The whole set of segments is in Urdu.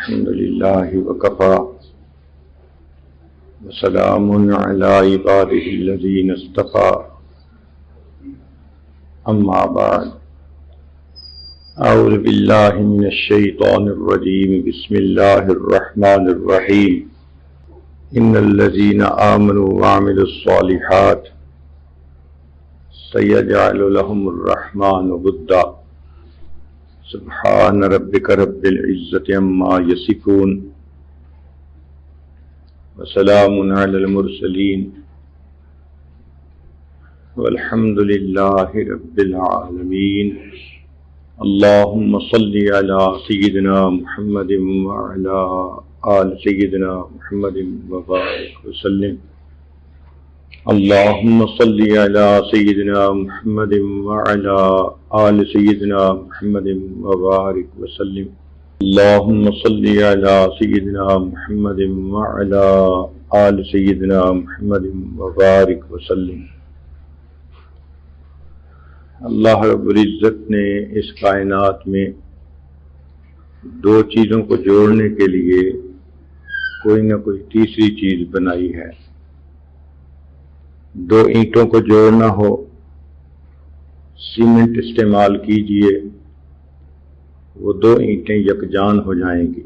الحمد لله وكفى وسلام على عباده الذين اصطفى أما بعد أعوذ بالله من الشيطان الرجيم بسم الله الرحمن الرحيم إن الذين آمنوا وعملوا الصالحات سيجعل لهم الرحمن ودا سبحان ربك رب العزة عما يصفون وسلام على المرسلين والحمد لله رب العالمين اللهم صل على سيدنا محمد وعلى آل سيدنا محمد وبارك وسلم اللهم صل على سيدنا محمد وعلى آل سيدنا محمد وبارك وسلم اللهم صل على سيدنا محمد وعلى آل سيدنا محمد وبارك وسلم۔ اللہ رب العزت نے اس کائنات میں دو چیزوں کو جوڑنے کے لیے کوئی نہ کوئی تیسری چیز بنائی ہے۔ دو اینٹوں کو جوڑنا ہو، سیمنٹ استعمال کیجئے، وہ دو اینٹیں یکجان ہو جائیں گی۔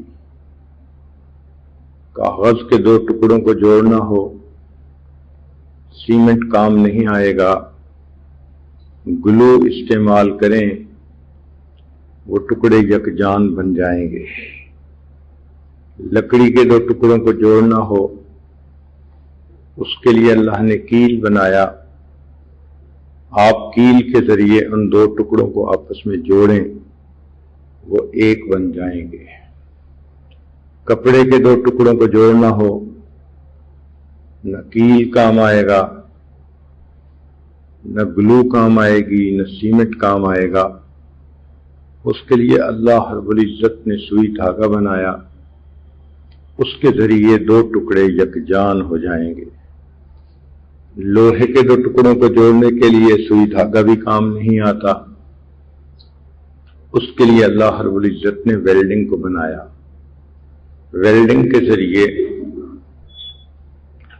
کاغذ کے دو ٹکڑوں کو جوڑنا ہو، سیمنٹ کام نہیں آئے گا، گلو استعمال کریں وہ ٹکڑے یکجان بن جائیں گے۔ لکڑی کے دو ٹکڑوں کو جوڑنا ہو، اس کے لیے اللہ نے کیل بنایا، آپ کیل کے ذریعے ان دو ٹکڑوں کو آپس میں جوڑیں وہ ایک بن جائیں گے۔ کپڑے کے دو ٹکڑوں کو جوڑنا ہو، نہ کیل کام آئے گا، نہ گلو کام آئے گی، نہ سیمنٹ کام آئے گا۔ اس کے لیے اللہ رب العزت نے سوئی دھاگا بنایا، اس کے ذریعے دو ٹکڑے یکجان ہو جائیں گے۔ لوہے کے دو ٹکڑوں کو جوڑنے کے لیے سوئی دھاگا بھی کام نہیں آتا، اس کے لیے اللہ رب العزت نے ویلڈنگ کو بنایا۔ ویلڈنگ کے ذریعے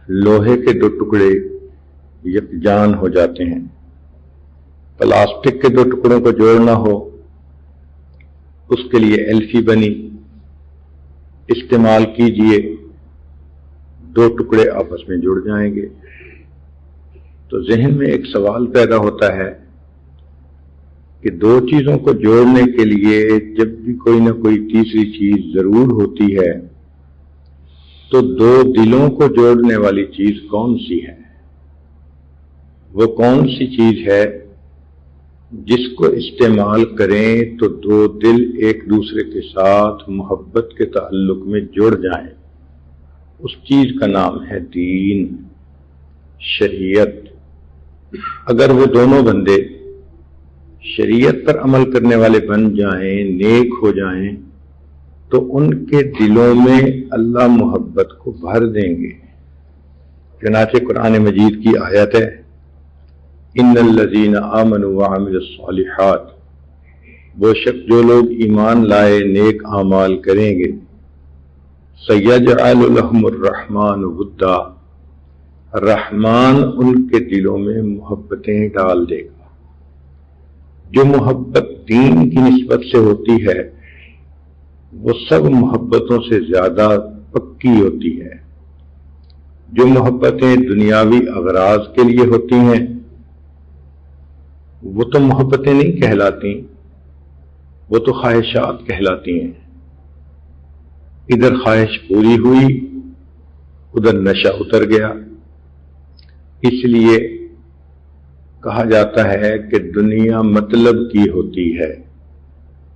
لوہے کے دو ٹکڑے یکجان ہو جاتے ہیں۔ پلاسٹک کے دو ٹکڑوں کو جوڑنا ہو، اس کے لیے ایلفی بنی، استعمال کیجئے، دو ٹکڑے آپس میں جڑ جائیں گے۔ تو ذہن میں ایک سوال پیدا ہوتا ہے کہ دو چیزوں کو جوڑنے کے لیے جب بھی کوئی نہ کوئی تیسری چیز ضرور ہوتی ہے تو دو دلوں کو جوڑنے والی چیز کون سی ہے؟ وہ کون سی چیز ہے جس کو استعمال کریں تو دو دل ایک دوسرے کے ساتھ محبت کے تعلق میں جڑ جائیں؟ اس چیز کا نام ہے دین، شریعت۔ اگر وہ دونوں بندے شریعت پر عمل کرنے والے بن جائیں، نیک ہو جائیں، تو ان کے دلوں میں اللہ محبت کو بھر دیں گے۔ چنانچہ قرآن مجید کی آیت ہے، ان الذین آمنوا وعملوا الصالحات، وہ شخص جو لوگ ایمان لائے، نیک اعمال کریں گے، سیجعل لهم الرحمن ودا، رحمان ان کے دلوں میں محبتیں ڈال دے گا۔ جو محبت دین کی نسبت سے ہوتی ہے وہ سب محبتوں سے زیادہ پکی ہوتی ہے۔ جو محبتیں دنیاوی اغراض کے لیے ہوتی ہیں وہ تو محبتیں نہیں کہلاتی، وہ تو خواہشات کہلاتی ہیں۔ ادھر خواہش پوری ہوئی، ادھر نشہ اتر گیا۔ اس لیے کہا جاتا ہے کہ دنیا مطلب کی ہوتی ہے،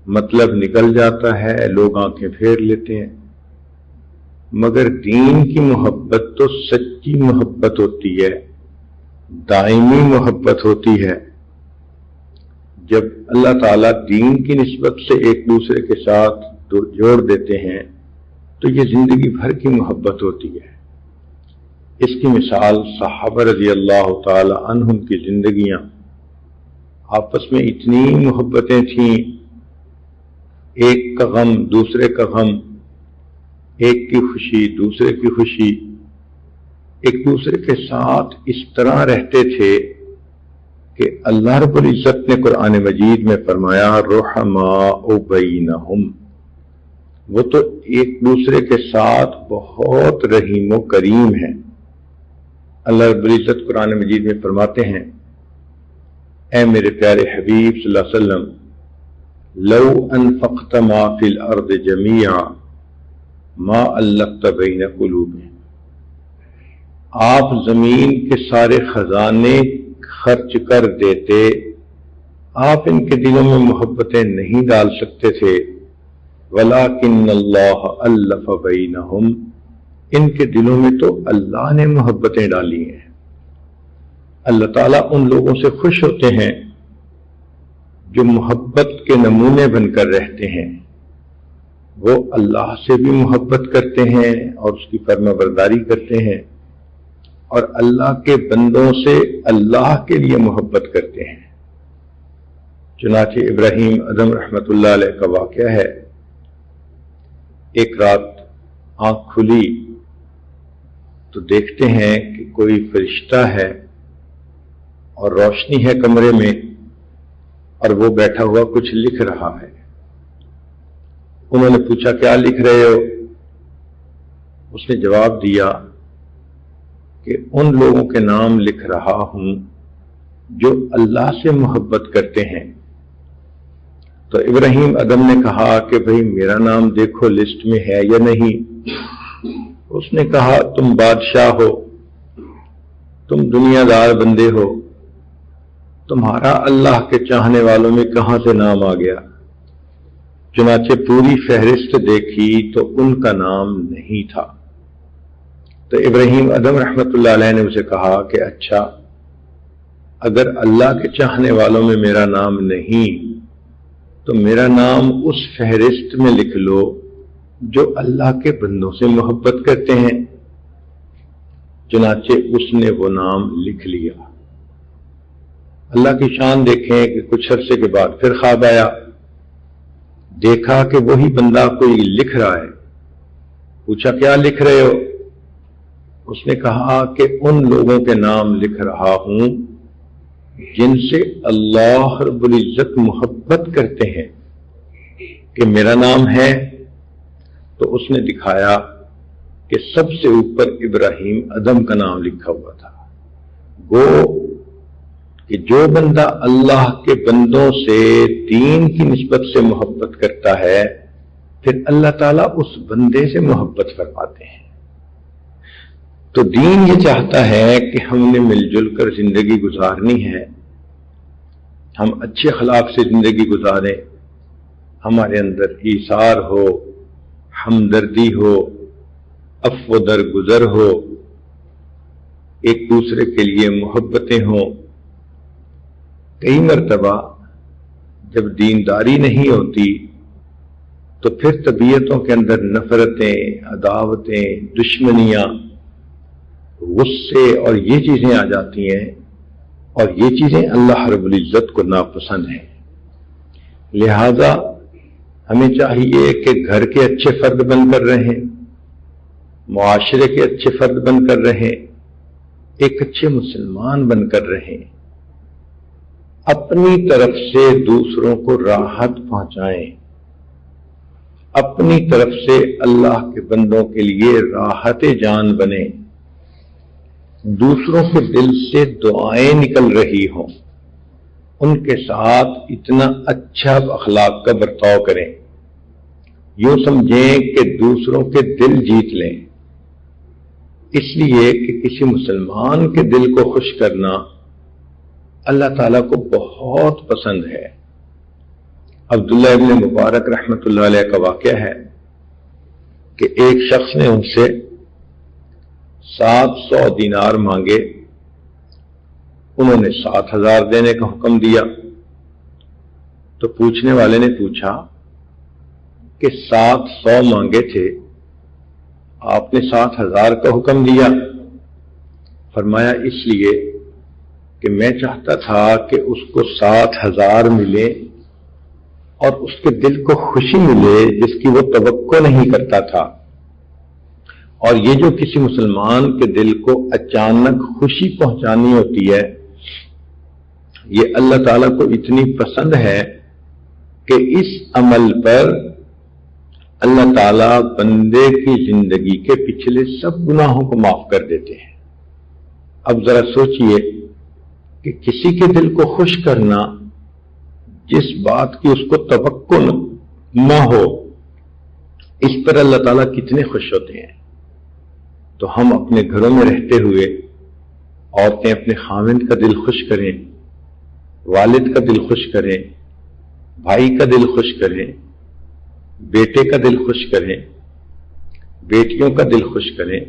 مطلب نکل جاتا ہے، لوگ آنکھیں پھیر لیتے ہیں، مگر دین کی محبت تو سچی محبت ہوتی ہے، دائمی محبت ہوتی ہے۔ جب اللہ تعالیٰ دین کی نسبت سے ایک دوسرے کے ساتھ جوڑ دیتے ہیں تو یہ زندگی بھر کی محبت ہوتی ہے۔ اس کی مثال صحابہ رضی اللہ تعالی عنہم کی زندگیاں آپس میں اتنی محبتیں تھیں، ایک کا غم دوسرے کا غم، ایک کی خوشی دوسرے کی خوشی، ایک دوسرے کے ساتھ اس طرح رہتے تھے کہ اللہ رب العزت نے قرآن مجید میں فرمایا رحماء بینہم، وہ تو ایک دوسرے کے ساتھ بہت رحیم و کریم ہیں۔ اللہ رب العزت قرآن مجید میں فرماتے ہیں، اے میرے پیارے حبیب صلی اللہ علیہ وسلم، لو انفقت ما فی الارض جمیعا ما الفت بین قلوبہم، آپ زمین کے سارے خزانے خرچ کر دیتے، آپ ان کے دلوں میں محبتیں نہیں ڈال سکتے تھے، ولیکن اللہ الف بینہم، ان کے دلوں میں تو اللہ نے محبتیں ڈالی ہیں۔ اللہ تعالیٰ ان لوگوں سے خوش ہوتے ہیں جو محبت کے نمونے بن کر رہتے ہیں، وہ اللہ سے بھی محبت کرتے ہیں اور اس کی فرما برداری کرتے ہیں، اور اللہ کے بندوں سے اللہ کے لیے محبت کرتے ہیں۔ چنانچہ ابراہیم ادم رحمۃ اللہ علیہ کا واقعہ ہے، ایک رات آنکھ کھلی تو دیکھتے ہیں کہ کوئی فرشتہ ہے اور روشنی ہے کمرے میں، اور وہ بیٹھا ہوا کچھ لکھ رہا ہے۔ انہوں نے پوچھا کیا لکھ رہے ہو؟ اس نے جواب دیا کہ ان لوگوں کے نام لکھ رہا ہوں جو اللہ سے محبت کرتے ہیں۔ تو ابراہیم ادم نے کہا کہ بھئی میرا نام دیکھو لسٹ میں ہے یا نہیں۔ اس نے کہا تم بادشاہ ہو، تم دنیا دار بندے ہو، تمہارا اللہ کے چاہنے والوں میں کہاں سے نام آ گیا؟ چنانچہ پوری فہرست دیکھی تو ان کا نام نہیں تھا۔ تو ابراہیم ادم رحمۃ اللہ علیہ نے اسے کہا کہ اچھا، اگر اللہ کے چاہنے والوں میں میرا نام نہیں تو میرا نام اس فہرست میں لکھ لو جو اللہ کے بندوں سے محبت کرتے ہیں۔ چنانچہ اس نے وہ نام لکھ لیا۔ اللہ کی شان دیکھیں کہ کچھ عرصے کے بعد پھر خواب آیا، دیکھا کہ وہی بندہ کوئی لکھ رہا ہے۔ پوچھا کیا لکھ رہے ہو؟ اس نے کہا کہ ان لوگوں کے نام لکھ رہا ہوں جن سے اللہ رب العزت محبت کرتے ہیں، کہ میرا نام ہے؟ تو اس نے دکھایا کہ سب سے اوپر ابراہیم ادم کا نام لکھا ہوا تھا۔ گو کہ جو بندہ اللہ کے بندوں سے دین کی نسبت سے محبت کرتا ہے، پھر اللہ تعالیٰ اس بندے سے محبت فرماتے ہیں۔ تو دین یہ چاہتا ہے کہ ہم نے مل جل کر زندگی گزارنی ہے، ہم اچھے اخلاق سے زندگی گزاریں، ہمارے اندر ایثار ہو، ہمدردی ہو، عفو درگزر ہو، ایک دوسرے کے لیے محبتیں ہوں۔ کئی مرتبہ جب دینداری نہیں ہوتی تو پھر طبیعتوں کے اندر نفرتیں، عداوتیں، دشمنیاں، غصے اور یہ چیزیں آ جاتی ہیں، اور یہ چیزیں اللہ رب العزت کو ناپسند ہیں۔ لہذا ہمیں چاہیے کہ گھر کے اچھے فرد بن کر رہیں، معاشرے کے اچھے فرد بن کر رہیں، ایک اچھے مسلمان بن کر رہیں، اپنی طرف سے دوسروں کو راحت پہنچائیں، اپنی طرف سے اللہ کے بندوں کے لیے راحت جان بنیں، دوسروں کے دل سے دعائیں نکل رہی ہوں، ان کے ساتھ اتنا اچھا اخلاق کا برتاؤ کریں، یوں سمجھیں کہ دوسروں کے دل جیت لیں۔ اس لیے کہ کسی مسلمان کے دل کو خوش کرنا اللہ تعالیٰ کو بہت پسند ہے۔ عبداللہ ابن مبارک رحمۃ اللہ علیہ کا واقعہ ہے کہ ایک شخص نے ان سے 700 دینار مانگے، انہوں نے 7000 دینے کا حکم دیا۔ تو پوچھنے والے نے پوچھا کہ 700 مانگے تھے، آپ نے 7000 کا حکم دیا؟ فرمایا اس لیے کہ میں چاہتا تھا کہ اس کو 7000 ملے اور اس کے دل کو خوشی ملے جس کی وہ توقع نہیں کرتا تھا۔ اور یہ جو کسی مسلمان کے دل کو اچانک خوشی پہنچانی ہوتی ہے، یہ اللہ تعالیٰ کو اتنی پسند ہے کہ اس عمل پر اللہ تعالیٰ بندے کی زندگی کے پچھلے سب گناہوں کو معاف کر دیتے ہیں۔ اب ذرا سوچئے کہ کسی کے دل کو خوش کرنا جس بات کی اس کو توقع نہ ہو، اس پر اللہ تعالیٰ کتنے خوش ہوتے ہیں۔ تو ہم اپنے گھروں میں رہتے ہوئے عورتیں اپنے خاوند کا دل خوش کریں، والد کا دل خوش کریں، بھائی کا دل خوش کریں، بیٹے کا دل خوش کریں، بیٹیوں کا دل خوش کریں،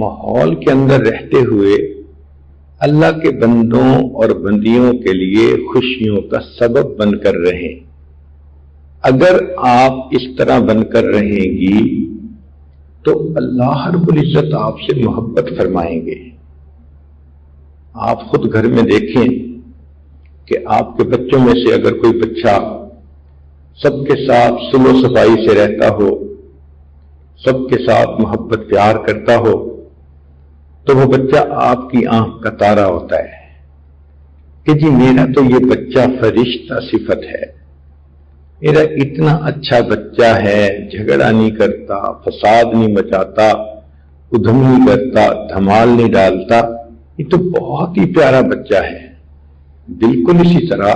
ماحول کے اندر رہتے ہوئے اللہ کے بندوں اور بندیوں کے لیے خوشیوں کا سبب بن کر رہیں۔ اگر آپ اس طرح بن کر رہیں گی تو اللہ رب العزت آپ سے محبت فرمائیں گے۔ آپ خود گھر میں دیکھیں کہ آپ کے بچوں میں سے اگر کوئی بچہ سب کے ساتھ صلح و صفائی سے رہتا ہو، سب کے ساتھ محبت پیار کرتا ہو، تو وہ بچہ آپ کی آنکھ کا تارا ہوتا ہے کہ جی میرا تو یہ بچہ فرشتہ صفت ہے، میرا اتنا اچھا بچہ ہے، جھگڑا نہیں کرتا، فساد نہیں مچاتا، ادھم نہیں کرتا، دھمال نہیں ڈالتا، یہ تو بہت ہی پیارا بچہ ہے۔ بالکل اسی طرح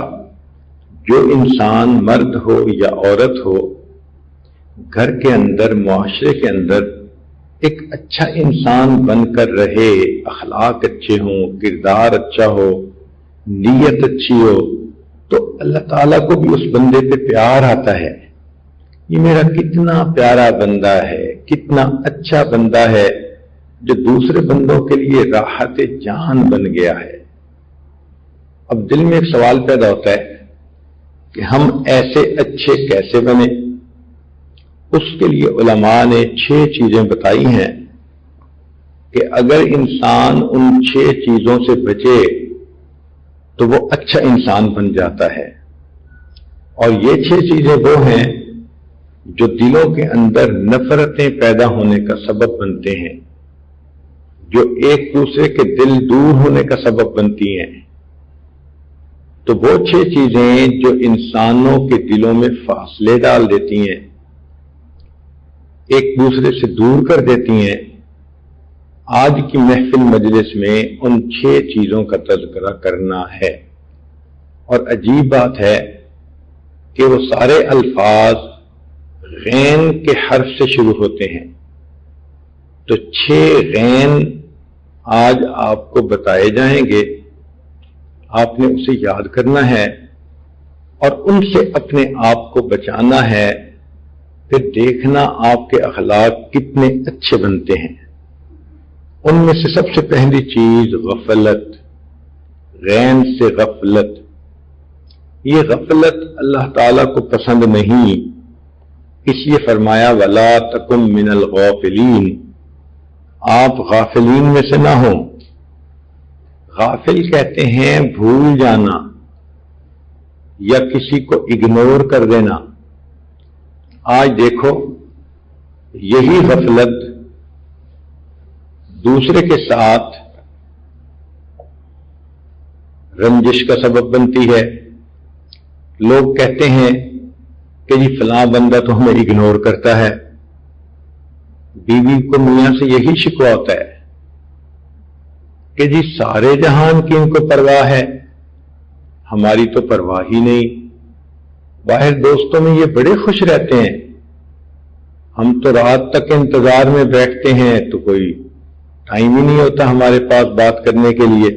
جو انسان مرد ہو یا عورت ہو، گھر کے اندر، معاشرے کے اندر ایک اچھا انسان بن کر رہے، اخلاق اچھے ہوں، کردار اچھا ہو، نیت اچھی ہو، تو اللہ تعالیٰ کو بھی اس بندے پہ پیار آتا ہے۔ یہ میرا کتنا پیارا بندہ ہے، کتنا اچھا بندہ ہے، جو دوسرے بندوں کے لیے راحت جان بن گیا ہے۔ اب دل میں ایک سوال پیدا ہوتا ہے کہ ہم ایسے اچھے کیسے بنے؟ اس کے لیے علماء نے 6 چیزیں بتائی ہیں کہ اگر انسان ان 6 چیزوں سے بچے تو وہ اچھا انسان بن جاتا ہے۔ اور یہ 6 چیزیں وہ ہیں جو دلوں کے اندر نفرتیں پیدا ہونے کا سبب بنتے ہیں، جو ایک دوسرے کے دل دور ہونے کا سبب بنتی ہیں۔ تو وہ 6 چیزیں جو انسانوں کے دلوں میں فاصلے ڈال دیتی ہیں، ایک دوسرے سے دور کر دیتی ہیں، آج کی محفل مجلس میں ان 6 چیزوں کا تذکرہ کرنا ہے۔ اور عجیب بات ہے کہ وہ سارے الفاظ غین کے حرف سے شروع ہوتے ہیں۔ تو 6 غین آج آپ کو بتائے جائیں گے، آپ نے اسے یاد کرنا ہے اور ان سے اپنے آپ کو بچانا ہے، پھر دیکھنا آپ کے اخلاق کتنے اچھے بنتے ہیں۔ ان میں سے سب سے پہلی چیز غفلت، غین سے غفلت۔ یہ غفلت اللہ تعالیٰ کو پسند نہیں، اس لیے فرمایا وَلَا تَكُن مِّنَ الْغَافِلِينَ، آپ غافلین میں سے نہ ہوں۔ غافل کہتے ہیں بھول جانا یا کسی کو اگنور کر دینا۔ آج دیکھو یہی غفلت دوسرے کے ساتھ رنجش کا سبب بنتی ہے۔ لوگ کہتے ہیں کہ جی فلاں بندہ تو ہمیں اگنور کرتا ہے۔ بیوی کو میاں سے یہی شکوہ ہوتا ہے کہ جی سارے جہان کی ان کو پرواہ ہے، ہماری تو پرواہ ہی نہیں۔ باہر دوستوں میں یہ بڑے خوش رہتے ہیں، ہم تو رات تک انتظار میں بیٹھتے ہیں تو کوئی ٹائم ہی نہیں ہوتا ہمارے پاس بات کرنے کے لیے۔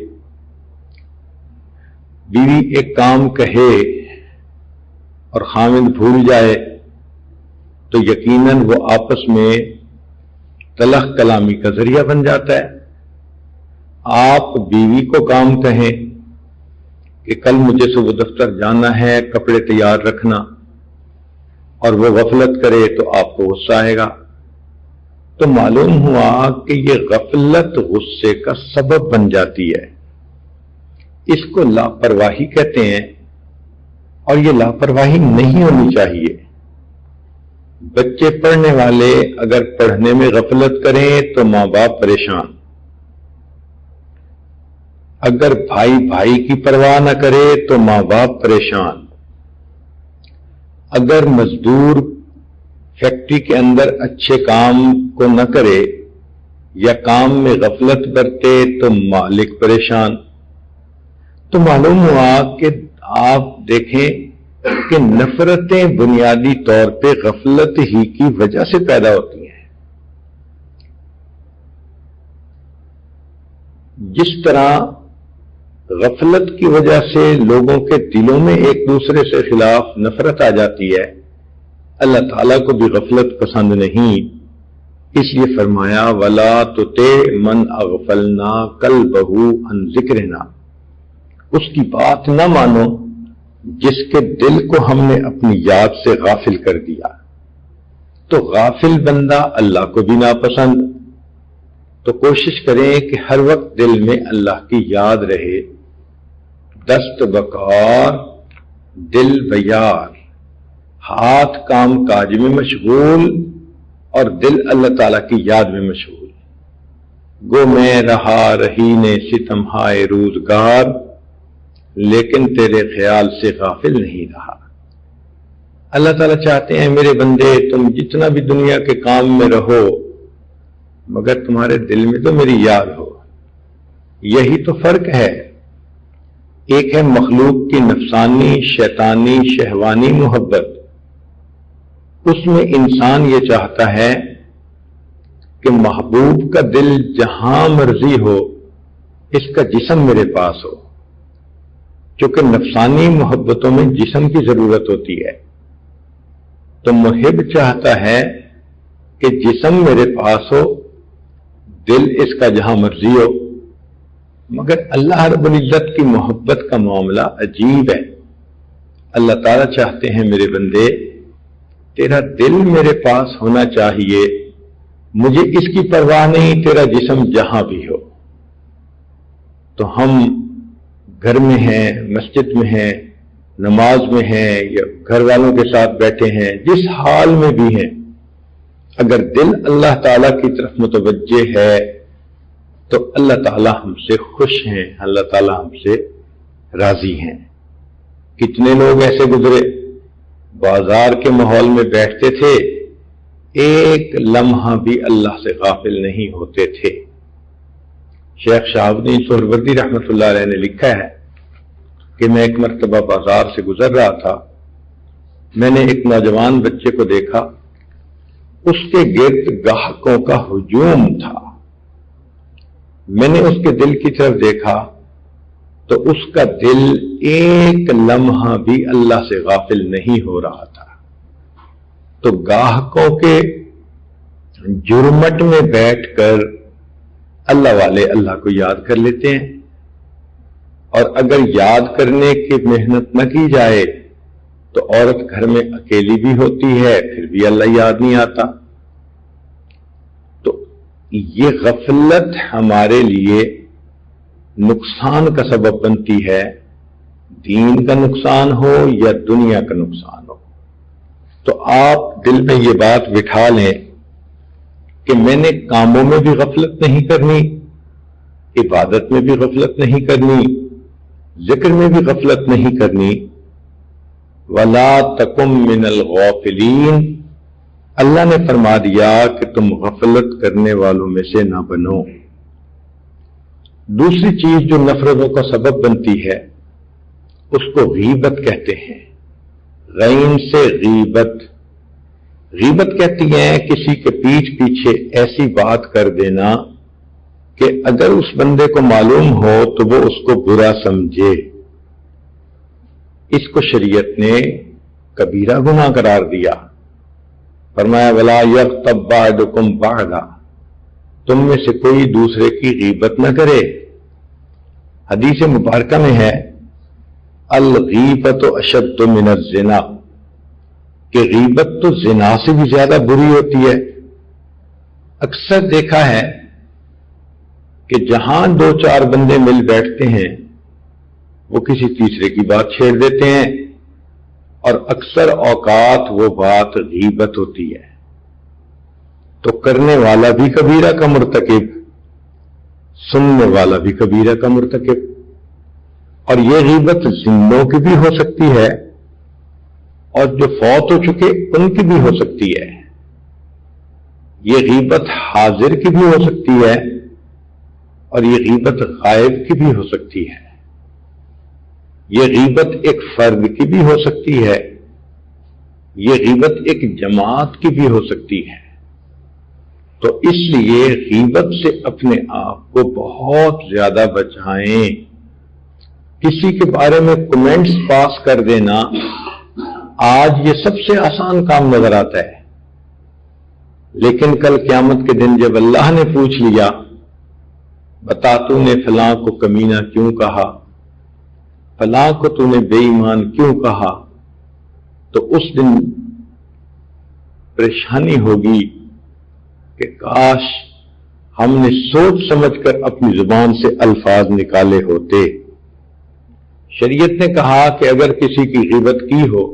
بیوی ایک کام کہے اور خاوند بھول جائے تو یقیناً وہ آپس میں تلخ کلامی کا ذریعہ بن جاتا ہے۔ آپ بیوی کو کام کہیں کہ کل مجھے صبح دفتر جانا ہے، کپڑے تیار رکھنا، اور وہ غفلت کرے تو آپ کو غصہ آئے گا۔ تو معلوم ہوا کہ یہ غفلت غصے کا سبب بن جاتی ہے۔ اس کو لاپرواہی کہتے ہیں، اور یہ لاپرواہی نہیں ہونی چاہیے، بچے پڑھنے والے اگر پڑھنے میں غفلت کریں تو ماں باپ پریشان، اگر بھائی بھائی کی پرواہ نہ کرے تو ماں باپ پریشان، اگر مزدور فیکٹری کے اندر اچھے کام کو نہ کرے یا کام میں غفلت برتے تو مالک پریشان۔ تو معلوم ہوا کہ آپ دیکھیں کہ نفرتیں بنیادی طور پہ غفلت ہی کی وجہ سے پیدا ہوتی ہیں۔ جس طرح غفلت کی وجہ سے لوگوں کے دلوں میں ایک دوسرے سے خلاف نفرت آ جاتی ہے، اللہ تعالیٰ کو بھی غفلت پسند نہیں، اس لیے فرمایا وَلَا تُطِعْ مَنْ أَغْفَلْنَا قَلْبَهُ عَنْ ذِكْرِنَا، اس کی بات نہ مانو جس کے دل کو ہم نے اپنی یاد سے غافل کر دیا۔ تو غافل بندہ اللہ کو بھی ناپسند، تو کوشش کریں کہ ہر وقت دل میں اللہ کی یاد رہے، دست بکار دل بیار، ہاتھ کام کاج میں مشغول اور دل اللہ تعالیٰ کی یاد میں مشغول۔ گو میں رہا رہی نے ستم ہائے روزگار، لیکن تیرے خیال سے غافل نہیں رہا۔ اللہ تعالیٰ چاہتے ہیں میرے بندے تم جتنا بھی دنیا کے کام میں رہو مگر تمہارے دل میں تو میری یاد ہو۔ یہی تو فرق ہے، ایک ہے مخلوق کی نفسانی شیطانی شہوانی محبت، اس میں انسان یہ چاہتا ہے کہ محبوب کا دل جہاں مرضی ہو اس کا جسم میرے پاس ہو، چونکہ نفسانی محبتوں میں جسم کی ضرورت ہوتی ہے۔ تو محب چاہتا ہے کہ جسم میرے پاس ہو، دل اس کا جہاں مرضی ہو، مگر اللہ رب العزت کی محبت کا معاملہ عجیب ہے۔ اللہ تعالیٰ چاہتے ہیں میرے بندے تیرا دل میرے پاس ہونا چاہیے، مجھے اس کی پرواہ نہیں تیرا جسم جہاں بھی ہو۔ تو ہم گھر میں ہیں، مسجد میں ہیں، نماز میں ہیں یا گھر والوں کے ساتھ بیٹھے ہیں، جس حال میں بھی ہیں، اگر دل اللہ تعالیٰ کی طرف متوجہ ہے تو اللہ تعالیٰ ہم سے خوش ہیں، اللہ تعالیٰ ہم سے راضی ہیں۔ کتنے لوگ ایسے گزرے بازار کے ماحول میں بیٹھتے تھے، ایک لمحہ بھی اللہ سے غافل نہیں ہوتے تھے۔ شیخ شہابالدین سہروردی رحمۃ اللہ علیہ نے لکھا ہے کہ میں ایک مرتبہ بازار سے گزر رہا تھا، میں نے ایک نوجوان بچے کو دیکھا، اس کے گرد گاہکوں کا ہجوم تھا۔ میں نے اس کے دل کی طرف دیکھا تو اس کا دل ایک لمحہ بھی اللہ سے غافل نہیں ہو رہا تھا۔ تو گاہکوں کے جرمٹ میں بیٹھ کر اللہ والے اللہ کو یاد کر لیتے ہیں، اور اگر یاد کرنے کی محنت نہ کی جائے تو عورت گھر میں اکیلی بھی ہوتی ہے پھر بھی اللہ یاد نہیں آتا۔ تو یہ غفلت ہمارے لیے نقصان کا سبب بنتی ہے، دین کا نقصان ہو یا دنیا کا نقصان ہو۔ تو آپ دل میں یہ بات بٹھا لیں کہ میں نے کاموں میں بھی غفلت نہیں کرنی، عبادت میں بھی غفلت نہیں کرنی، ذکر میں بھی غفلت نہیں کرنی۔ وَلَا تَكُن مِّنَ الْغَافِلِينَ، اللہ نے فرما دیا کہ تم غفلت کرنے والوں میں سے نہ بنو۔ دوسری چیز جو نفرتوں کا سبب بنتی ہے اس کو غیبت کہتے ہیں، غین سے غیبت۔ غیبت کہتی ہیں کسی کے پیٹھ پیچھے ایسی بات کر دینا کہ اگر اس بندے کو معلوم ہو تو وہ اس کو برا سمجھے۔ اس کو شریعت نے کبیرہ گناہ قرار دیا، فرمایا وَلَا يَغْتَبْ بَعْضُكُمْ بَعْضًا، تم میں سے کوئی دوسرے کی غیبت نہ کرے۔ حدیث مبارکہ میں ہے الغیبۃ اشد من الزنا، کہ غیبت تو زنا سے بھی زیادہ بری ہوتی ہے۔ اکثر دیکھا ہے کہ جہاں دو چار بندے مل بیٹھتے ہیں وہ کسی تیسرے کی بات چھیڑ دیتے ہیں اور اکثر اوقات وہ بات غیبت ہوتی ہے، تو کرنے والا بھی کبیرہ کا مرتکب، سننے والا بھی کبیرہ کا مرتکب، اور یہ غیبت زندوں کی بھی ہو سکتی ہے اور جو فوت ہو چکے ان کی بھی ہو سکتی ہے، یہ غیبت حاضر کی بھی ہو سکتی ہے اور یہ غیبت غائب کی بھی ہو سکتی ہے، یہ غیبت ایک فرد کی بھی ہو سکتی ہے، یہ غیبت ایک جماعت کی بھی ہو سکتی ہے۔ تو اس لیے غیبت سے اپنے آپ کو بہت زیادہ بچائیں۔ کسی کے بارے میں کمنٹس پاس کر دینا آج یہ سب سے آسان کام نظر آتا ہے، لیکن کل قیامت کے دن جب اللہ نے پوچھ لیا بتا تو نے فلاں کو کمینہ کیوں کہا، فلاں کو تو نے بے ایمان کیوں کہا، تو اس دن پریشانی ہوگی کہ کاش ہم نے سوچ سمجھ کر اپنی زبان سے الفاظ نکالے ہوتے۔ شریعت نے کہا کہ اگر کسی کی غیبت کی ہو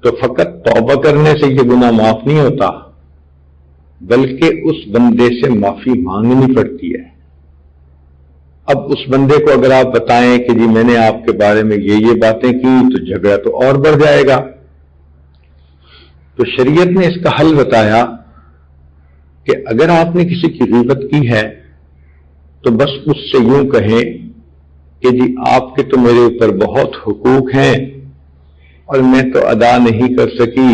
تو فقط توبہ کرنے سے یہ گناہ معاف نہیں ہوتا، بلکہ اس بندے سے معافی مانگنی پڑتی ہے۔ اب اس بندے کو اگر آپ بتائیں کہ جی میں نے آپ کے بارے میں یہ باتیں کی، تو جھگڑا تو اور بڑھ جائے گا۔ تو شریعت نے اس کا حل بتایا کہ اگر آپ نے کسی کی غیبت کی ہے تو بس اس سے یوں کہیں کہ جی آپ کے تو میرے اوپر بہت حقوق ہیں اور میں تو ادا نہیں کر سکی،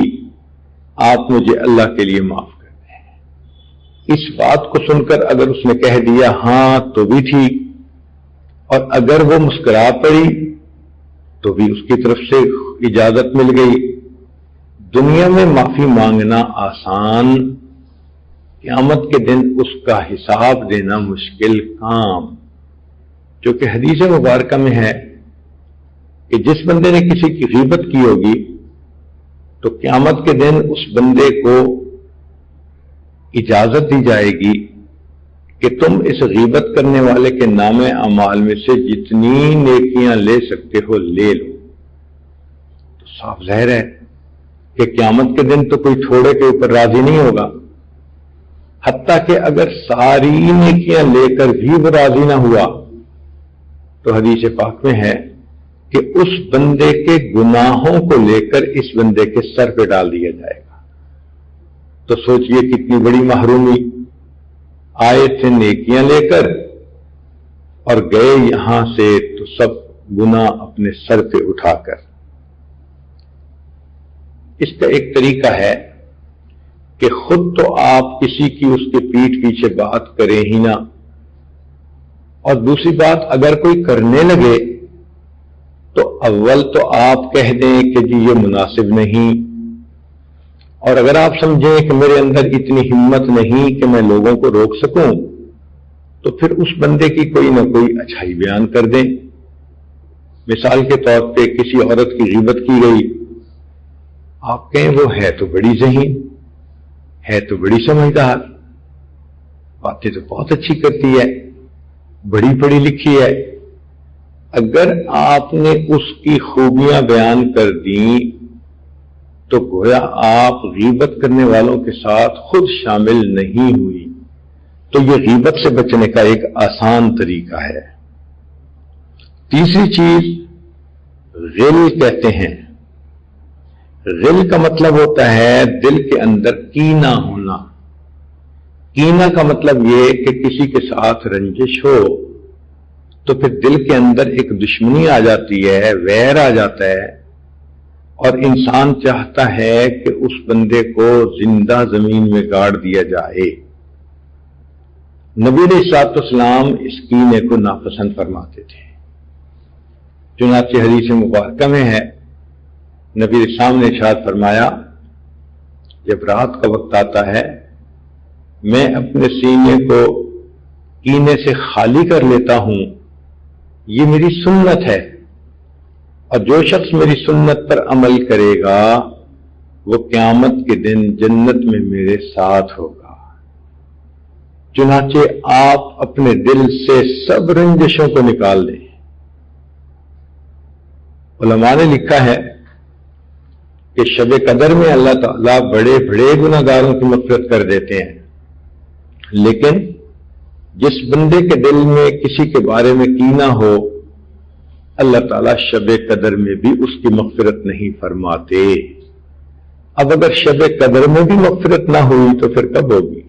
آپ مجھے اللہ کے لیے معاف کر دیں۔ اس بات کو سن کر اگر اس نے کہہ دیا ہاں تو بھی ٹھیک، اور اگر وہ مسکرا پڑی تو بھی اس کی طرف سے اجازت مل گئی۔ دنیا میں معافی مانگنا آسان، قیامت کے دن اس کا حساب دینا مشکل کام، جو کہ حدیث مبارکہ میں ہے کہ جس بندے نے کسی کی غیبت کی ہوگی تو قیامت کے دن اس بندے کو اجازت دی جائے گی کہ تم اس غیبت کرنے والے کے نام اعمال میں سے جتنی نیکیاں لے سکتے ہو لے لو۔ تو صاف ظاہر ہے کہ قیامت کے دن تو کوئی تھوڑے کے اوپر راضی نہیں ہوگا، حتیٰ کہ اگر ساری نیکیاں لے کر بھی وہ راضی نہ ہوا تو حدیث پاک میں ہے کہ اس بندے کے گناہوں کو لے کر اس بندے کے سر پہ ڈال دیا جائے گا۔ تو سوچئے کتنی بڑی محرومی، آئے تھے نیکیاں لے کر اور گئے یہاں سے تو سب گناہ اپنے سر پہ اٹھا کر۔ اس کا ایک طریقہ ہے کہ خود تو آپ کسی کی اس کے پیٹھ پیچھے بات کریں ہی نہ، اور دوسری بات اگر کوئی کرنے لگے تو اول تو آپ کہہ دیں کہ جی یہ مناسب نہیں، اور اگر آپ سمجھیں کہ میرے اندر اتنی ہمت نہیں کہ میں لوگوں کو روک سکوں تو پھر اس بندے کی کوئی نہ کوئی اچھائی بیان کر دیں۔ مثال کے طور پہ کسی عورت کی غیبت کی گئی، آپ کہیں وہ ہے تو بڑی ذہین، ہے تو بڑی سمجھدار، باتیں تو بہت اچھی کرتی ہے، بڑی پڑھی لکھی ہے۔ اگر آپ نے اس کی خوبیاں بیان کر دیں تو گویا آپ غیبت کرنے والوں کے ساتھ خود شامل نہیں ہوئی۔ تو یہ غیبت سے بچنے کا ایک آسان طریقہ ہے۔ تیسری چیز غل کہتے ہیں۔ غل کا مطلب ہوتا ہے دل کے اندر کینہ ہونا۔ کینہ کا مطلب یہ کہ کسی کے ساتھ رنجش ہو تو پھر دل کے اندر ایک دشمنی آ جاتی ہے، ویر آ جاتا ہے، اور انسان چاہتا ہے کہ اس بندے کو زندہ زمین میں گاڑ دیا جائے۔ نبی علیہ الصلوۃ والسلام اس کینے کو ناپسند فرماتے تھے، چنانچہ حدیث مبارکہ میں ہے نبی علیہ السلام نے ارشاد فرمایا جب رات کا وقت آتا ہے میں اپنے سینے کو کینے سے خالی کر لیتا ہوں، یہ میری سنت ہے، اور جو شخص میری سنت پر عمل کرے گا وہ قیامت کے دن جنت میں میرے ساتھ ہوگا۔ چنانچہ آپ اپنے دل سے سب رنجشوں کو نکال دیں۔ علماء نے لکھا ہے کہ شب قدر میں اللہ تعالیٰ بڑے بڑے گناہ گاروں کی مغفرت کر دیتے ہیں، لیکن جس بندے کے دل میں کسی کے بارے میں کینہ ہو، اللہ تعالیٰ شب قدر میں بھی اس کی مغفرت نہیں فرماتے۔ اب اگر شب قدر میں بھی مغفرت نہ ہوئی تو پھر کب ہوگی؟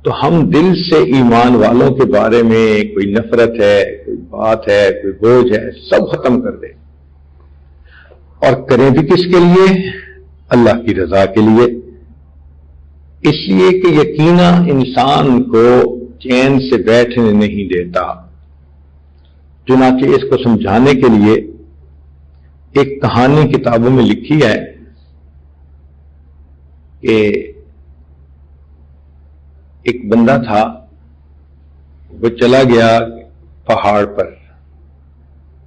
تو ہم دل سے ایمان والوں کے بارے میں کوئی نفرت ہے، کوئی بات ہے، کوئی بوجھ ہے، سب ختم کر دیں، اور کریں بھی کس کے لیے؟ اللہ کی رضا کے لیے۔ اس لیے کہ یقیناً انسان کو چین سے بیٹھنے نہیں دیتا۔ چنانچہ اس کو سمجھانے کے لیے ایک کہانی کتابوں میں لکھی ہے کہ ایک بندہ تھا، وہ چلا گیا پہاڑ پر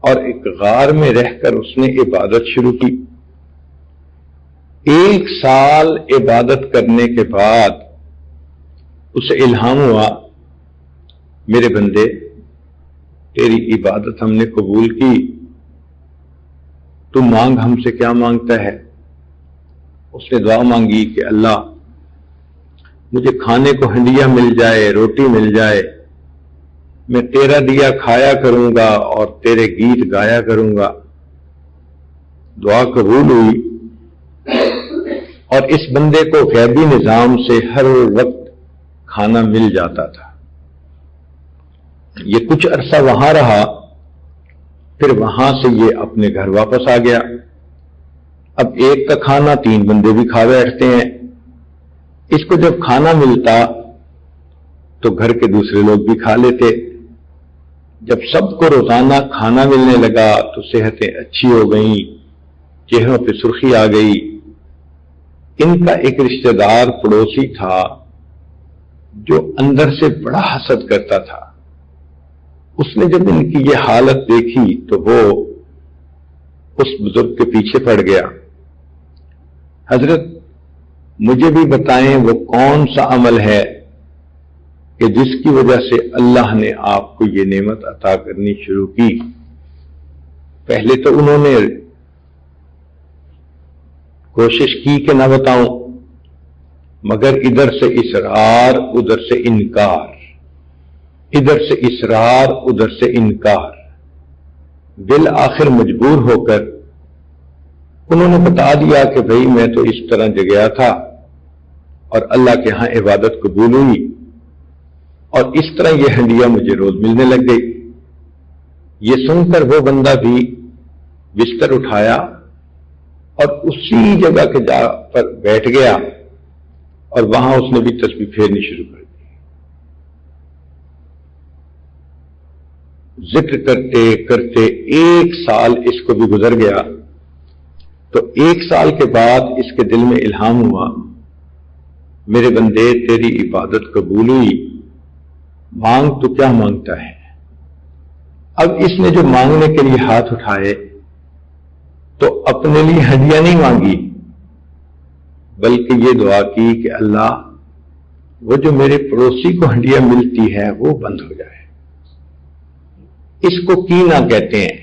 اور ایک غار میں رہ کر اس نے عبادت شروع کی۔ 1 سال عبادت کرنے کے بعد اسے الہام ہوا، میرے بندے تیری عبادت ہم نے قبول کی، تو مانگ ہم سے کیا مانگتا ہے؟ اس نے دعا مانگی کہ اللہ مجھے کھانے کو ہنڈیا مل جائے، روٹی مل جائے، میں تیرا دیا کھایا کروں گا اور تیرے گیت گایا کروں گا۔ دعا قبول ہوئی اور اس بندے کو غیبی نظام سے ہر وقت کھانا مل جاتا تھا۔ یہ کچھ عرصہ وہاں رہا، پھر وہاں سے یہ اپنے گھر واپس آ گیا۔ اب ایک کا کھانا 3 بندے بھی کھا بیٹھتے ہیں۔ اس کو جب کھانا ملتا تو گھر کے دوسرے لوگ بھی کھا لیتے۔ جب سب کو روزانہ کھانا ملنے لگا تو صحتیں اچھی ہو گئیں، چہروں پہ سرخی آ گئی۔ ان کا ایک رشتہ دار پڑوسی تھا جو اندر سے بڑا حسد کرتا تھا۔ اس نے جب ان کی یہ حالت دیکھی تو وہ اس بزرگ کے پیچھے پڑ گیا، حضرت مجھے بھی بتائیں وہ کون سا عمل ہے کہ جس کی وجہ سے اللہ نے آپ کو یہ نعمت عطا کرنی شروع کی۔ پہلے تو انہوں نے کوشش کی کہ نہ بتاؤں، مگر ادھر سے اصرار ادھر سے انکار، ادھر سے اصرار ادھر سے انکار، بالآخر مجبور ہو کر انہوں نے بتا دیا کہ بھئی میں تو اس طرح جگیا تھا اور اللہ کے ہاں عبادت قبول ہوئی، اور اس طرح یہ ہنڈیا مجھے روز ملنے لگ گئی۔ یہ سن کر وہ بندہ بھی بستر اٹھایا اور اسی جگہ کے جا پر بیٹھ گیا، اور وہاں اس نے بھی تسبیح پھیرنی شروع کر دی۔ ذکر کرتے کرتے 1 سال اس کو بھی گزر گیا، تو 1 سال کے بعد اس کے دل میں الہام ہوا، میرے بندے تیری عبادت قبول ہوئی، مانگ تو کیا مانگتا ہے؟ اب اس نے جو مانگنے کے لیے ہاتھ اٹھائے تو اپنے لیے ہدیہ نہیں مانگی، بلکہ یہ دعا کی کہ اللہ وہ جو میرے پڑوسی کو ہڈیاں ملتی ہے وہ بند ہو جائے۔ اس کو کینہ کہتے ہیں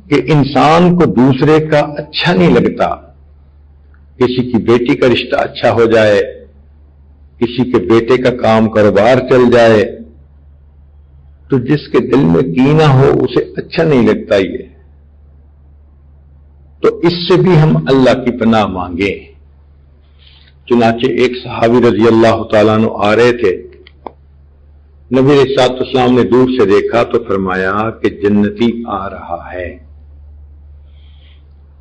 کہ انسان کو دوسرے کا اچھا نہیں لگتا، کسی کی بیٹی کا رشتہ اچھا ہو جائے، کسی کے بیٹے کا کام کاروبار چل جائے، تو جس کے دل میں کینہ ہو اسے اچھا نہیں لگتا یہ، تو اس سے بھی ہم اللہ کی پناہ مانگیں۔ چنانچہ ایک صحابی رضی اللہ تعالیٰ عنہ آ رہے تھے، نبی علیہ الصلوۃ والسلام نے دور سے دیکھا تو فرمایا کہ جنتی آ رہا ہے۔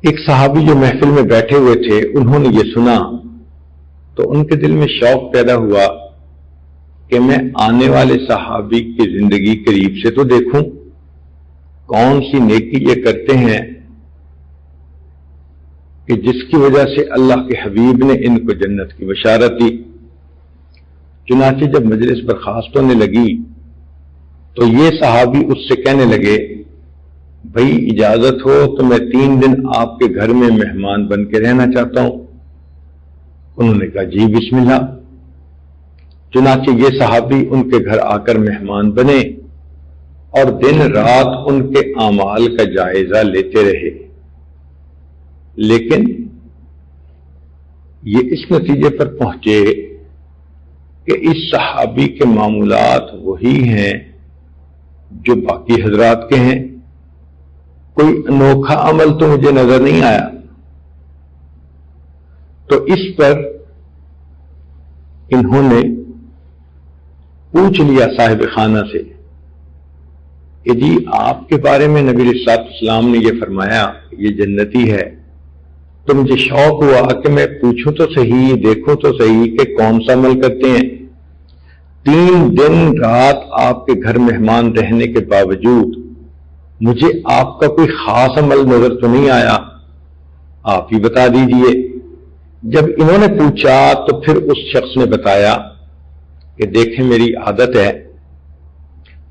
ایک صحابی جو محفل میں بیٹھے ہوئے تھے انہوں نے یہ سنا تو ان کے دل میں شوق پیدا ہوا کہ میں آنے والے صحابی کی زندگی قریب سے تو دیکھوں، کون سی نیکی یہ کرتے ہیں کہ جس کی وجہ سے اللہ کے حبیب نے ان کو جنت کی بشارت دی۔ چنانچہ جب مجلس برخاست ہونے لگی تو یہ صحابی اس سے کہنے لگے، بھئی اجازت ہو تو میں 3 دن آپ کے گھر میں مہمان بن کے رہنا چاہتا ہوں۔ انہوں نے کہا جی بسم اللہ۔ چنانچہ یہ صحابی ان کے گھر آ کر مہمان بنے اور دن رات ان کے اعمال کا جائزہ لیتے رہے۔ لیکن یہ اس نتیجے پر پہنچے کہ اس صحابی کے معمولات وہی ہیں جو باقی حضرات کے ہیں، کوئی انوکھا عمل تو مجھے نظر نہیں آیا۔ تو اس پر انہوں نے پوچھ لیا صاحب خانہ سے کہ جی آپ کے بارے میں نبی علیہ السلام نے یہ فرمایا یہ جنتی ہے، تو مجھے شوق ہوا کہ میں پوچھوں تو صحیح، دیکھوں تو صحیح کہ کون سا عمل کرتے ہیں۔ 3 دن رات آپ کے گھر مہمان رہنے کے باوجود مجھے آپ کا کوئی خاص عمل نظر تو نہیں آیا، آپ ہی بتا دیجئے۔ جب انہوں نے پوچھا تو پھر اس شخص نے بتایا کہ دیکھیں میری عادت ہے،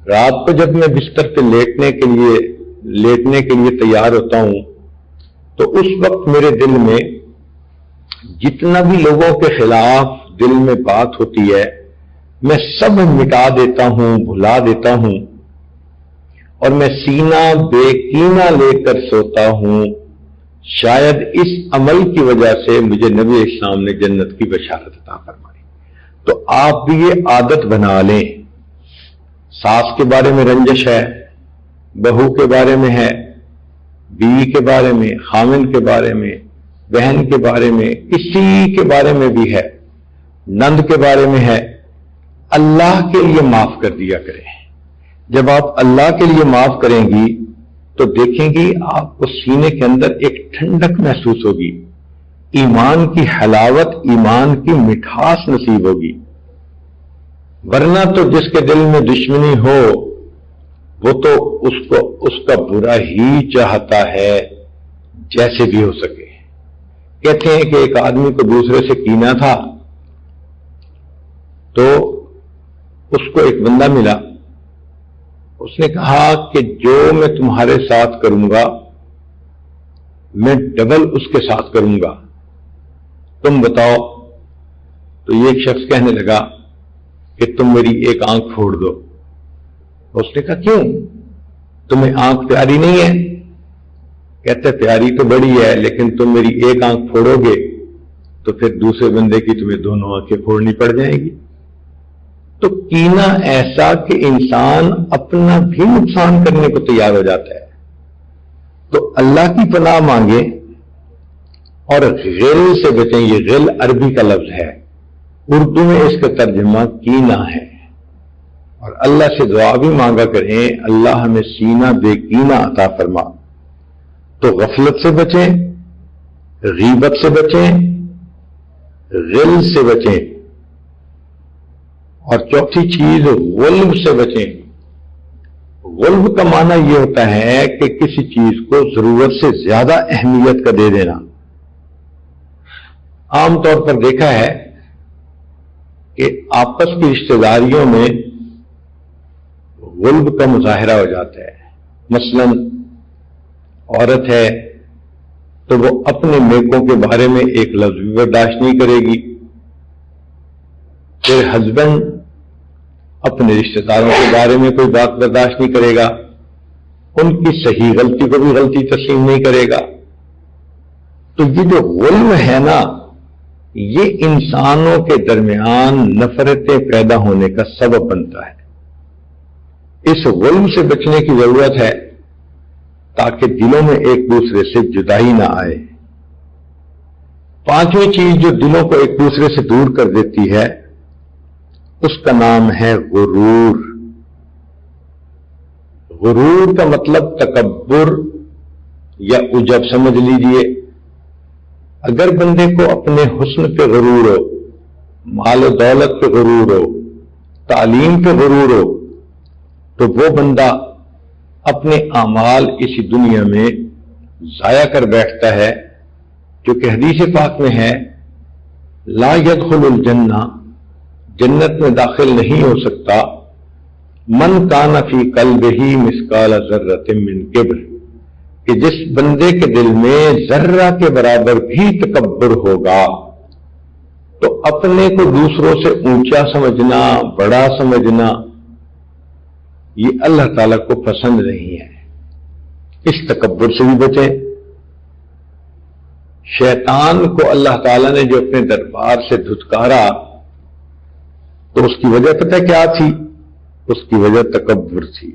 رات کو جب میں بستر پہ لیٹنے کے لیے تیار ہوتا ہوں تو اس وقت میرے دل میں جتنا بھی لوگوں کے خلاف دل میں بات ہوتی ہے میں سب مٹا دیتا ہوں، بھلا دیتا ہوں، اور میں سینہ بے کینہ لے کر سوتا ہوں۔ شاید اس عمل کی وجہ سے مجھے نبی علیہ السلام نے جنت کی بشارت عطا فرمائی۔ تو آپ بھی یہ عادت بنا لیں۔ ساس کے بارے میں رنجش ہے، بہو کے بارے میں ہے، بیوی کے بارے میں، خامن کے بارے میں، بہن کے بارے میں، کسی کے بارے میں بھی ہے، نند کے بارے میں ہے، اللہ کے لیے معاف کر دیا کریں۔ جب آپ اللہ کے لیے معاف کریں گی تو دیکھیں گی آپ کو سینے کے اندر ایک ٹھنڈک محسوس ہوگی، ایمان کی حلاوت، ایمان کی مٹھاس نصیب ہوگی۔ ورنہ تو جس کے دل میں دشمنی ہو وہ تو اس کا برا ہی چاہتا ہے جیسے بھی ہو سکے۔ کہتے ہیں کہ ایک آدمی کو دوسرے سے کینہ تھا تو اس کو ایک بندہ ملا، اس نے کہا کہ جو میں تمہارے ساتھ کروں گا میں ڈبل اس کے ساتھ کروں گا، تم بتاؤ۔ تو یہ ایک شخص کہنے لگا کہ تم میری ایک آنکھ پھوڑ دو۔ اس نے کہا کیوں، تمہیں آنکھ پیاری نہیں ہے؟ کہتے پیاری تو بڑی ہے لیکن تم میری ایک آنکھ پھوڑو گے تو پھر دوسرے بندے کی تمہیں دونوں آنکھیں پھوڑنی پڑ جائیں گی۔ تو کینہ ایسا کہ انسان اپنا بھی نقصان کرنے کو تیار ہو جاتا ہے۔ تو اللہ کی پناہ مانگے اور غل سے بچیں۔ یہ غل عربی کا لفظ ہے، اردو میں اس کا ترجمہ کینہ ہے، اور اللہ سے دعا بھی مانگا کریں اللہ ہمیں سینہ بے کینہ عطا فرما۔ تو غفلت سے بچیں، غیبت سے بچیں، غل سے بچیں، اور چوتھی چیز غلب سے بچیں۔ غلب کا معنی یہ ہوتا ہے کہ کسی چیز کو ضرورت سے زیادہ اہمیت کا دے دینا۔ عام طور پر دیکھا ہے کہ آپس کی رشتہ داریوں میں غلب کا مظاہرہ ہو جاتا ہے۔ مثلا عورت ہے تو وہ اپنے نیکوں کے بارے میں ایک لفظ بھی برداشت نہیں کرے گی، پھر ہسبینڈ اپنے رشتہ داروں کے بارے میں کوئی بات برداشت نہیں کرے گا، ان کی صحیح غلطی کو بھی غلطی تسلیم نہیں کرے گا۔ تو یہ جو غلب ہے نا، یہ انسانوں کے درمیان نفرتیں پیدا ہونے کا سبب بنتا ہے۔ اس غلب سے بچنے کی ضرورت ہے تاکہ دلوں میں ایک دوسرے سے جدائی نہ آئے۔ پانچویں چیز جو دلوں کو ایک دوسرے سے دور کر دیتی ہے اس کا نام ہے غرور۔ غرور کا مطلب تکبر یا عجب سمجھ لیجئے۔ اگر بندے کو اپنے حسن پہ غرور ہو، مال و دولت پہ غرور ہو، تعلیم پہ غرور ہو، تو وہ بندہ اپنے اعمال اسی دنیا میں ضائع کر بیٹھتا ہے، جو کہ حدیث پاک میں ہے لا يدخل الجنہ، جنت میں داخل نہیں ہو سکتا من کان فی قلبہ مثقال ذرۃ من کبر، کہ جس بندے کے دل میں ذرہ کے برابر بھی تکبر ہوگا۔ تو اپنے کو دوسروں سے اونچا سمجھنا، بڑا سمجھنا، یہ اللہ تعالیٰ کو پسند نہیں ہے۔ اس تکبر سے بھی بچیں۔ شیطان کو اللہ تعالیٰ نے جو اپنے دربار سے دھتکارا تو اس کی وجہ پتہ کیا تھی؟ اس کی وجہ تکبر تھی۔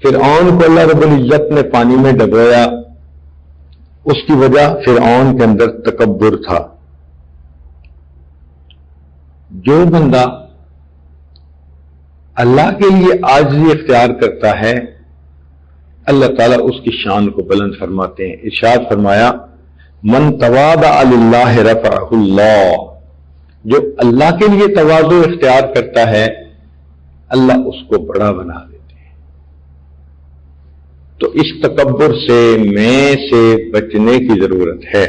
فرعون کو اللہ رب العزت نے پانی میں ڈبویا، اس کی وجہ فرعون کے اندر تکبر تھا۔ جو بندہ اللہ کے لیے عاجزی اختیار کرتا ہے اللہ تعالیٰ اس کی شان کو بلند فرماتے ہیں۔ ارشاد فرمایا من تواضع للہ رفعہ اللہ، جو اللہ کے لیے تواضع اختیار کرتا ہے اللہ اس کو بڑا بنا دیتے ہیں۔ تو اس تکبر سے، میں سے بچنے کی ضرورت ہے۔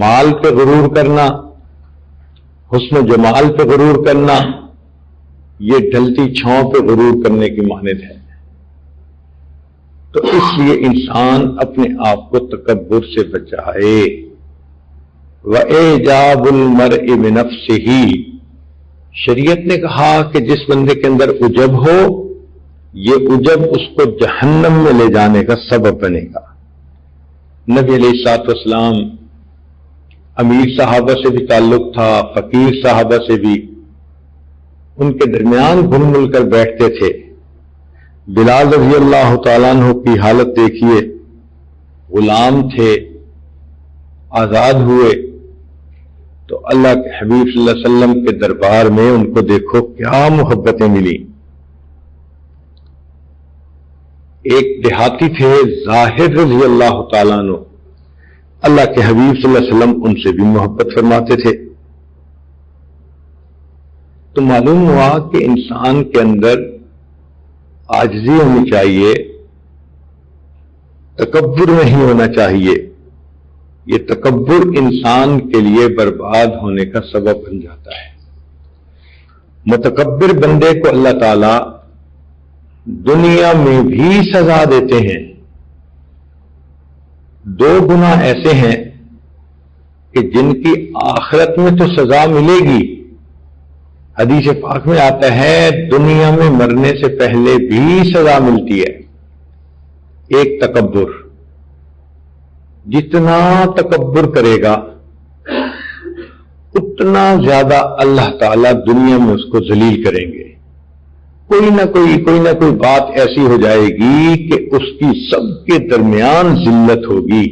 مال پہ غرور کرنا، حسن و جمال پہ غرور کرنا، یہ ڈھلتی چھاؤں پہ غرور کرنے کی مانند ہے۔ تو اس لیے انسان اپنے آپ کو تکبر سے بچائے۔ وَإِعْجَابُ الْمَرْءِ بِنَفْسِهِ، شریعت نے کہا کہ جس بندے کے اندر عجب ہو، یہ عجب اس کو جہنم میں لے جانے کا سبب بنے گا۔ نبی علیہ الصلوۃ والسلام امیر صحابہ سے بھی تعلق تھا، فقیر صحابہ سے بھی، ان کے درمیان گھل مل کر بیٹھتے تھے۔ بلال رضی اللہ تعالیٰ عنہ کی حالت دیکھیے، غلام تھے، آزاد ہوئے تو اللہ کے حبیب صلی اللہ علیہ وسلم کے دربار میں ان کو دیکھو کیا محبتیں ملی۔ ایک دیہاتی تھے زاہد رضی اللہ تعالیٰ عنہ، اللہ کے حبیب صلی اللہ علیہ وسلم ان سے بھی محبت فرماتے تھے۔ تو معلوم ہوا کہ انسان کے اندر عاجزی ہونی چاہیے، تکبر نہیں ہونا چاہیے۔ یہ تکبر انسان کے لیے برباد ہونے کا سبب بن جاتا ہے۔ متکبر بندے کو اللہ تعالی دنیا میں بھی سزا دیتے ہیں۔ دو گناہ ایسے ہیں کہ جن کی آخرت میں تو سزا ملے گی، حدیث پاک میں آتا ہے دنیا میں مرنے سے پہلے بھی سزا ملتی ہے۔ ایک تکبر، جتنا تکبر کرے گا اتنا زیادہ اللہ تعالیٰ دنیا میں اس کو ذلیل کریں گے۔ کوئی نہ کوئی بات ایسی ہو جائے گی کہ اس کی سب کے درمیان ذلت ہوگی۔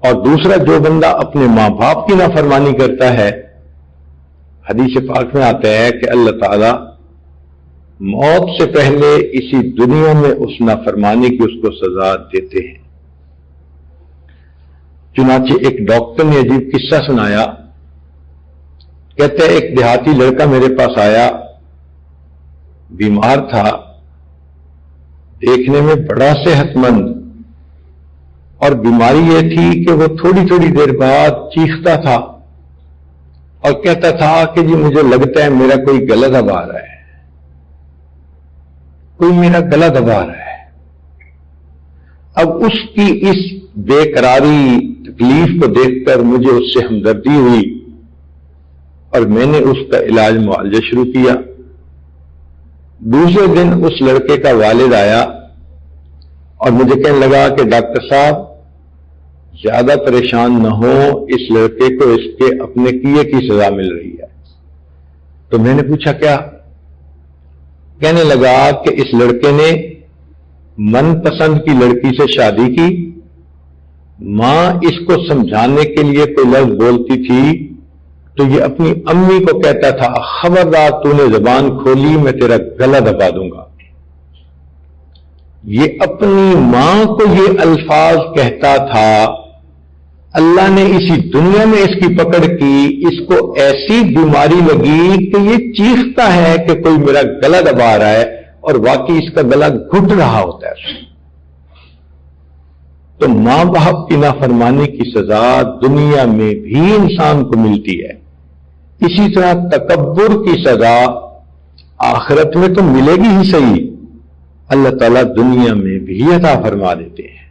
اور دوسرا، جو بندہ اپنے ماں باپ کی نافرمانی کرتا ہے، حدیث پاک میں آتا ہے کہ اللہ تعالیٰ موت سے پہلے اسی دنیا میں اس نافرمانی کی اس کو سزا دیتے ہیں۔ چنانچہ ایک ڈاکٹر نے عجیب قصہ سنایا، کہتے ہیں ایک دیہاتی لڑکا میرے پاس آیا، بیمار تھا، دیکھنے میں بڑا صحت مند، اور بیماری یہ تھی کہ وہ تھوڑی تھوڑی دیر بعد چیختا تھا اور کہتا تھا کہ جی مجھے لگتا ہے میرا کوئی گلا دبا رہا ہے، کوئی میرا گلا دبا رہا ہے۔ اب اس کی اس بے قراری تکلیف کو دیکھ کر مجھے اس سے ہمدردی ہوئی اور میں نے اس کا علاج معالجہ شروع کیا۔ دوسرے دن اس لڑکے کا والد آیا اور مجھے کہنے لگا کہ ڈاکٹر صاحب زیادہ پریشان نہ ہو، اس لڑکے کو اس کے اپنے کیے کی سزا مل رہی ہے۔ تو میں نے پوچھا کیا؟ کہنے لگا کہ اس لڑکے نے من پسند کی لڑکی سے شادی کی، ماں اس کو سمجھانے کے لیے کوئی لفظ بولتی تھی تو یہ اپنی امی کو کہتا تھا خبردار تو نے زبان کھولی میں تیرا گلا دبا دوں گا۔ یہ اپنی ماں کو یہ الفاظ کہتا تھا، اللہ نے اسی دنیا میں اس کی پکڑ کی، اس کو ایسی بیماری لگی کہ یہ چیختا ہے کہ کوئی میرا گلا دبا رہا ہے اور واقعی اس کا گلا گھٹ رہا ہوتا ہے۔ تو ماں باپ کی نافرمانی کی سزا دنیا میں بھی انسان کو ملتی ہے، اسی طرح تکبر کی سزا آخرت میں تو ملے گی ہی صحیح، اللہ تعالیٰ دنیا میں بھی عطا فرما دیتے ہیں۔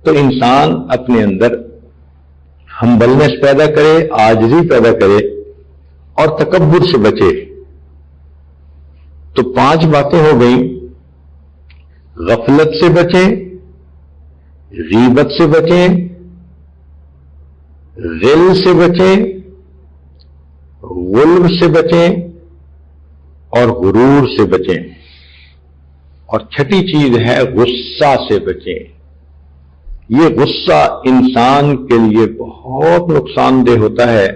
تو انسان اپنے اندر ہمبلنس پیدا کرے، عاجزی پیدا کرے اور تکبر سے بچے۔ تو 5 باتیں ہو گئیں، غفلت سے بچیں، غیبت سے بچیں، غل سے بچیں، غلب سے بچیں اور غرور سے بچیں، اور چھٹی چیز ہے غصہ سے بچیں۔ یہ غصہ انسان کے لیے بہت نقصان دہ ہوتا ہے۔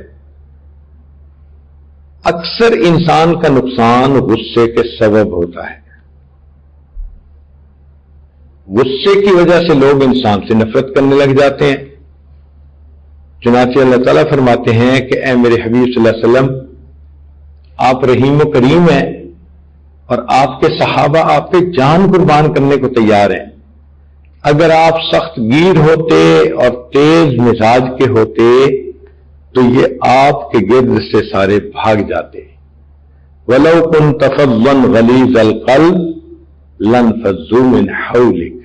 اکثر انسان کا نقصان غصے کے سبب ہوتا ہے۔ غصے کی وجہ سے لوگ انسان سے نفرت کرنے لگ جاتے ہیں۔ چنانچہ اللہ تعالیٰ فرماتے ہیں کہ اے میرے حبیب صلی اللہ علیہ وسلم، آپ رحیم و کریم ہیں اور آپ کے صحابہ آپ پہ جان قربان کرنے کو تیار ہیں۔ اگر آپ سخت گیر ہوتے اور تیز مزاج کے ہوتے تو یہ آپ کے گرد سے سارے بھاگ جاتے۔ وَلَوْ كُنْتَ فَظًّا غَلِيظَ الْقَلْبِ لَانفَضُّوا مِنْ حَوْلِكَ۔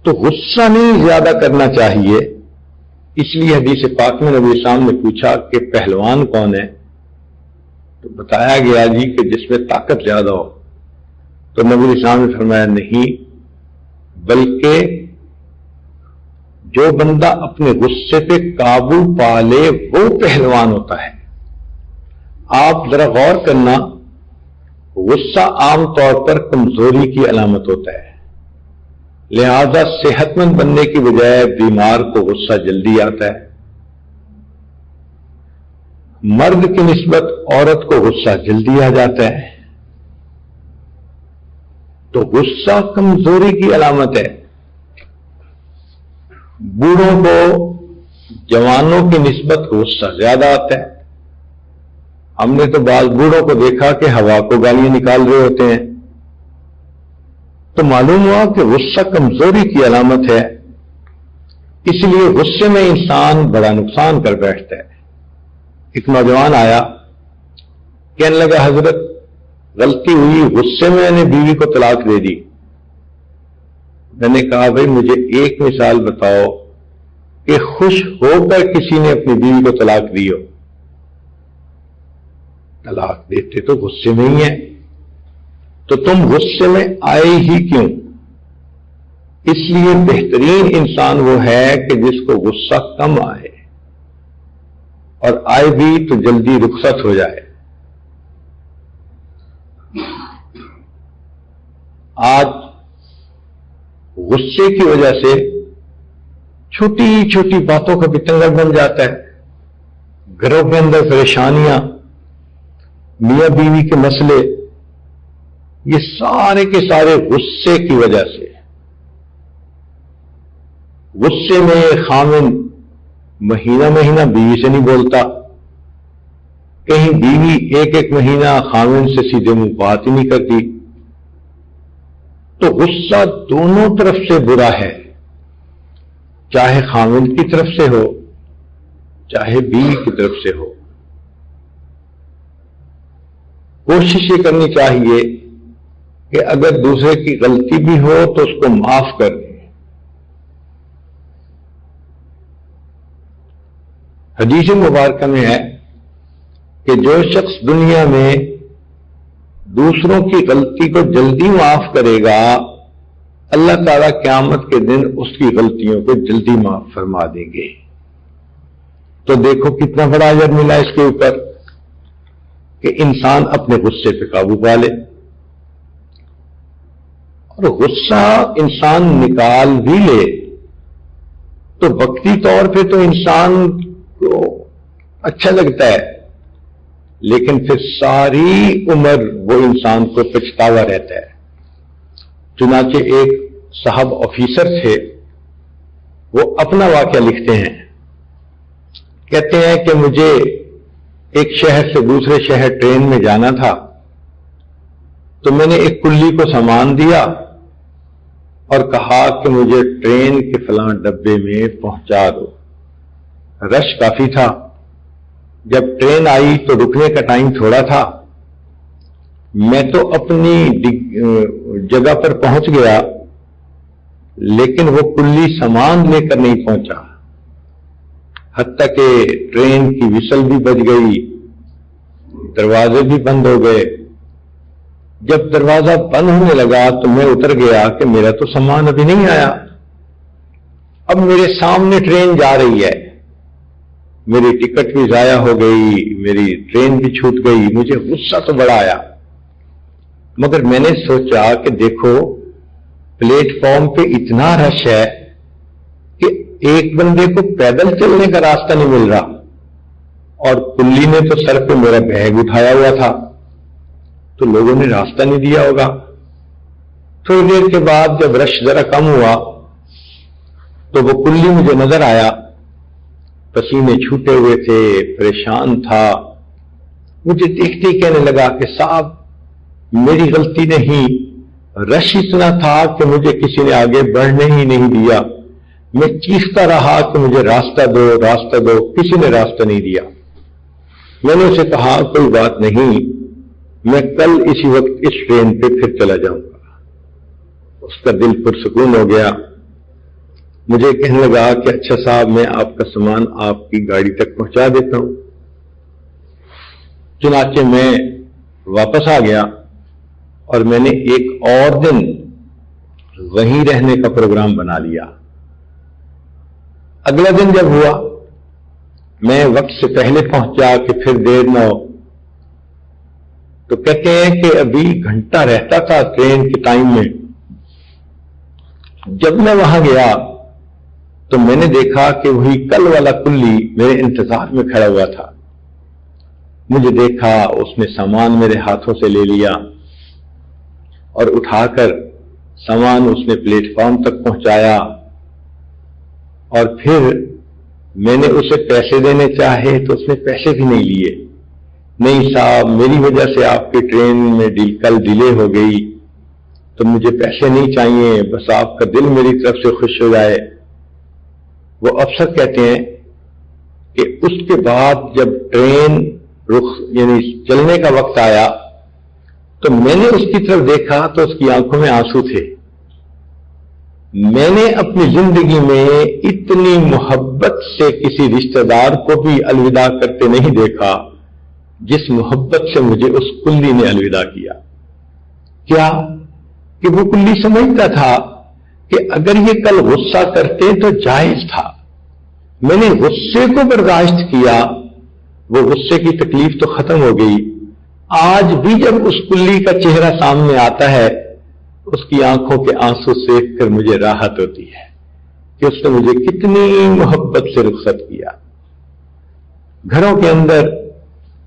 تو غصہ نہیں زیادہ کرنا چاہیے۔ اس لیے حدیث پاک میں نبی اسلام نے پوچھا کہ پہلوان کون ہے؟ تو بتایا گیا جی کہ جس میں طاقت زیادہ ہو۔ تو نبی اسلام نے فرمایا نہیں، بلکہ جو بندہ اپنے غصے پہ قابو پا لے وہ پہلوان ہوتا ہے۔ آپ ذرا غور کرنا، غصہ عام طور پر کمزوری کی علامت ہوتا ہے، لہذا صحت مند بننے کی بجائے بیمار کو غصہ جلدی آتا ہے۔ مرد کی نسبت عورت کو غصہ جلدی آ جاتا ہے۔ تو غصہ کمزوری کی علامت ہے۔ بوڑھوں کو جوانوں کی نسبت غصہ زیادہ آتا ہے۔ ہم نے تو بعض بوڑھوں کو دیکھا کہ ہوا کو گالیاں نکال رہے ہوتے ہیں۔ تو معلوم ہوا کہ غصہ کمزوری کی علامت ہے، اس لیے غصے میں انسان بڑا نقصان کر بیٹھتا ہے۔ ایک نوجوان آیا، کہنے لگا حضرت غلطی ہوئی، غصے میں نے بیوی کو طلاق دے دی۔ میں نے کہا بھائی مجھے ایک مثال بتاؤ کہ خوش ہو کر کسی نے اپنی بیوی کو طلاق دی ہو۔ طلاق دیتے تو غصے میں ہی ہیں، تو تم غصے میں آئے ہی کیوں؟ اس لیے بہترین انسان وہ ہے کہ جس کو غصہ کم آئے، اور آئے بھی تو جلدی رخصت ہو جائے۔ آج غصے کی وجہ سے چھوٹی چھوٹی باتوں کا بتنگڑ بن جاتا ہے۔ گھروں کے اندر پریشانیاں، میاں بیوی کے مسئلے، یہ سارے کے سارے غصے کی وجہ سے۔ غصے میں خامن مہینہ مہینہ بیوی سے نہیں بولتا، کہیں بیوی ایک ایک مہینہ خامن سے سیدھے منہ بات ہی نہیں کرتی۔ تو غصہ دونوں طرف سے برا ہے، چاہے خامن کی طرف سے ہو چاہے بیوی کی طرف سے ہو۔ کوشش یہ کرنی چاہیے کہ اگر دوسرے کی غلطی بھی ہو تو اس کو معاف کر دیں۔ حدیث مبارکہ میں ہے کہ جو شخص دنیا میں دوسروں کی غلطی کو جلدی معاف کرے گا، اللہ تعالیٰ قیامت کے دن اس کی غلطیوں کو جلدی معاف فرما دیں گے۔ تو دیکھو کتنا بڑا اجر ملا اس کے اوپر کہ انسان اپنے غصے پہ قابو پا لے۔ اور غصہ انسان نکال بھی لے تو وقتی طور پہ تو انسان کو اچھا لگتا ہے، لیکن پھر ساری عمر وہ انسان کو پچھتاوا رہتا ہے۔ چنانچہ ایک صاحب آفیسر تھے، وہ اپنا واقعہ لکھتے ہیں، کہتے ہیں کہ مجھے ایک شہر سے دوسرے شہر ٹرین میں جانا تھا، تو میں نے ایک کلی کو سامان دیا اور کہا کہ مجھے ٹرین کے فلاں ڈبے میں پہنچا دو۔ رش کافی تھا، جب ٹرین آئی تو رکنے کا ٹائم تھوڑا تھا، میں تو اپنی جگہ پر پہنچ گیا، لیکن وہ کلی سامان لے کر نہیں پہنچا، حتیٰ کہ ٹرین کی وسل بھی بج گئی، دروازے بھی بند ہو گئے۔ جب دروازہ بند ہونے لگا تو میں اتر گیا کہ میرا تو سامان ابھی نہیں آیا۔ اب میرے سامنے ٹرین جا رہی ہے، میری ٹکٹ بھی ضائع ہو گئی، میری ٹرین بھی چھوٹ گئی، مجھے غصہ تو بڑا آیا، مگر میں نے سوچا کہ دیکھو پلیٹ فارم پہ اتنا رش ہے کہ ایک بندے کو پیدل چلنے کا راستہ نہیں مل رہا، اور کلی نے تو سر پہ میرا بیگ اٹھایا ہوا تھا، تو لوگوں نے راستہ نہیں دیا ہوگا۔ تھوڑی دیر کے بعد جب رش ذرا کم ہوا تو وہ کلی مجھے نظر آیا، پسینے چھوٹے ہوئے تھے، پریشان تھا، مجھے دیکھتے ہی کہنے لگا کہ صاحب میری غلطی نہیں، رش اتنا تھا کہ مجھے کسی نے آگے بڑھنے ہی نہیں دیا، میں چیختا رہا کہ مجھے راستہ دو راستہ دو، کسی نے راستہ نہیں دیا۔ میں نے اسے کہا کوئی بات نہیں، میں کل اسی وقت اس ٹرین پہ پھر چلا جاؤں گا۔ اس کا دل پرسکون ہو گیا، مجھے کہنے لگا کہ اچھا صاحب میں آپ کا سامان آپ کی گاڑی تک پہنچا دیتا ہوں۔ چنانچہ میں واپس آ گیا اور میں نے ایک اور دن وہیں رہنے کا پروگرام بنا لیا۔ اگلا دن جب ہوا میں وقت سے پہلے پہنچا کہ پھر دیر نہ ہو، تو کہتے ہیں کہ ابھی گھنٹہ رہتا تھا ٹرین کے ٹائم میں۔ جب میں وہاں گیا تو میں نے دیکھا کہ وہی کل والا کلی میرے انتظار میں کھڑا ہوا تھا۔ مجھے دیکھا، اس نے سامان میرے ہاتھوں سے لے لیا اور اٹھا کر سامان اس نے پلیٹ فارم تک پہنچایا، اور پھر میں نے اسے پیسے دینے چاہے تو اس نے پیسے بھی نہیں لیے۔ نہیں صاحب میری وجہ سے آپ کی ٹرین میں کل ڈیلے ہو گئی تو مجھے پیسے نہیں چاہیے، بس آپ کا دل میری طرف سے خوش ہو جائے۔ وہ افسر کہتے ہیں کہ اس کے بعد جب ٹرین یعنی چلنے کا وقت آیا تو میں نے اس کی طرف دیکھا تو اس کی آنکھوں میں آنسو تھے۔ میں نے اپنی زندگی میں اتنی محبت سے کسی رشتہ دار کو بھی الوداع کرتے نہیں دیکھا جس محبت سے مجھے اس کلی نے الوداع کیا۔ کیا کہ وہ کلی سمجھتا تھا کہ اگر یہ کل غصہ کرتے تو جائز تھا، میں نے غصے کو برداشت کیا، وہ غصے کی تکلیف تو ختم ہو گئی۔ آج بھی جب اس کلی کا چہرہ سامنے آتا ہے اس کی آنکھوں کے آنسو دیکھ کر مجھے راحت ہوتی ہے کہ اس نے مجھے کتنی محبت سے رخصت کیا۔ گھروں کے اندر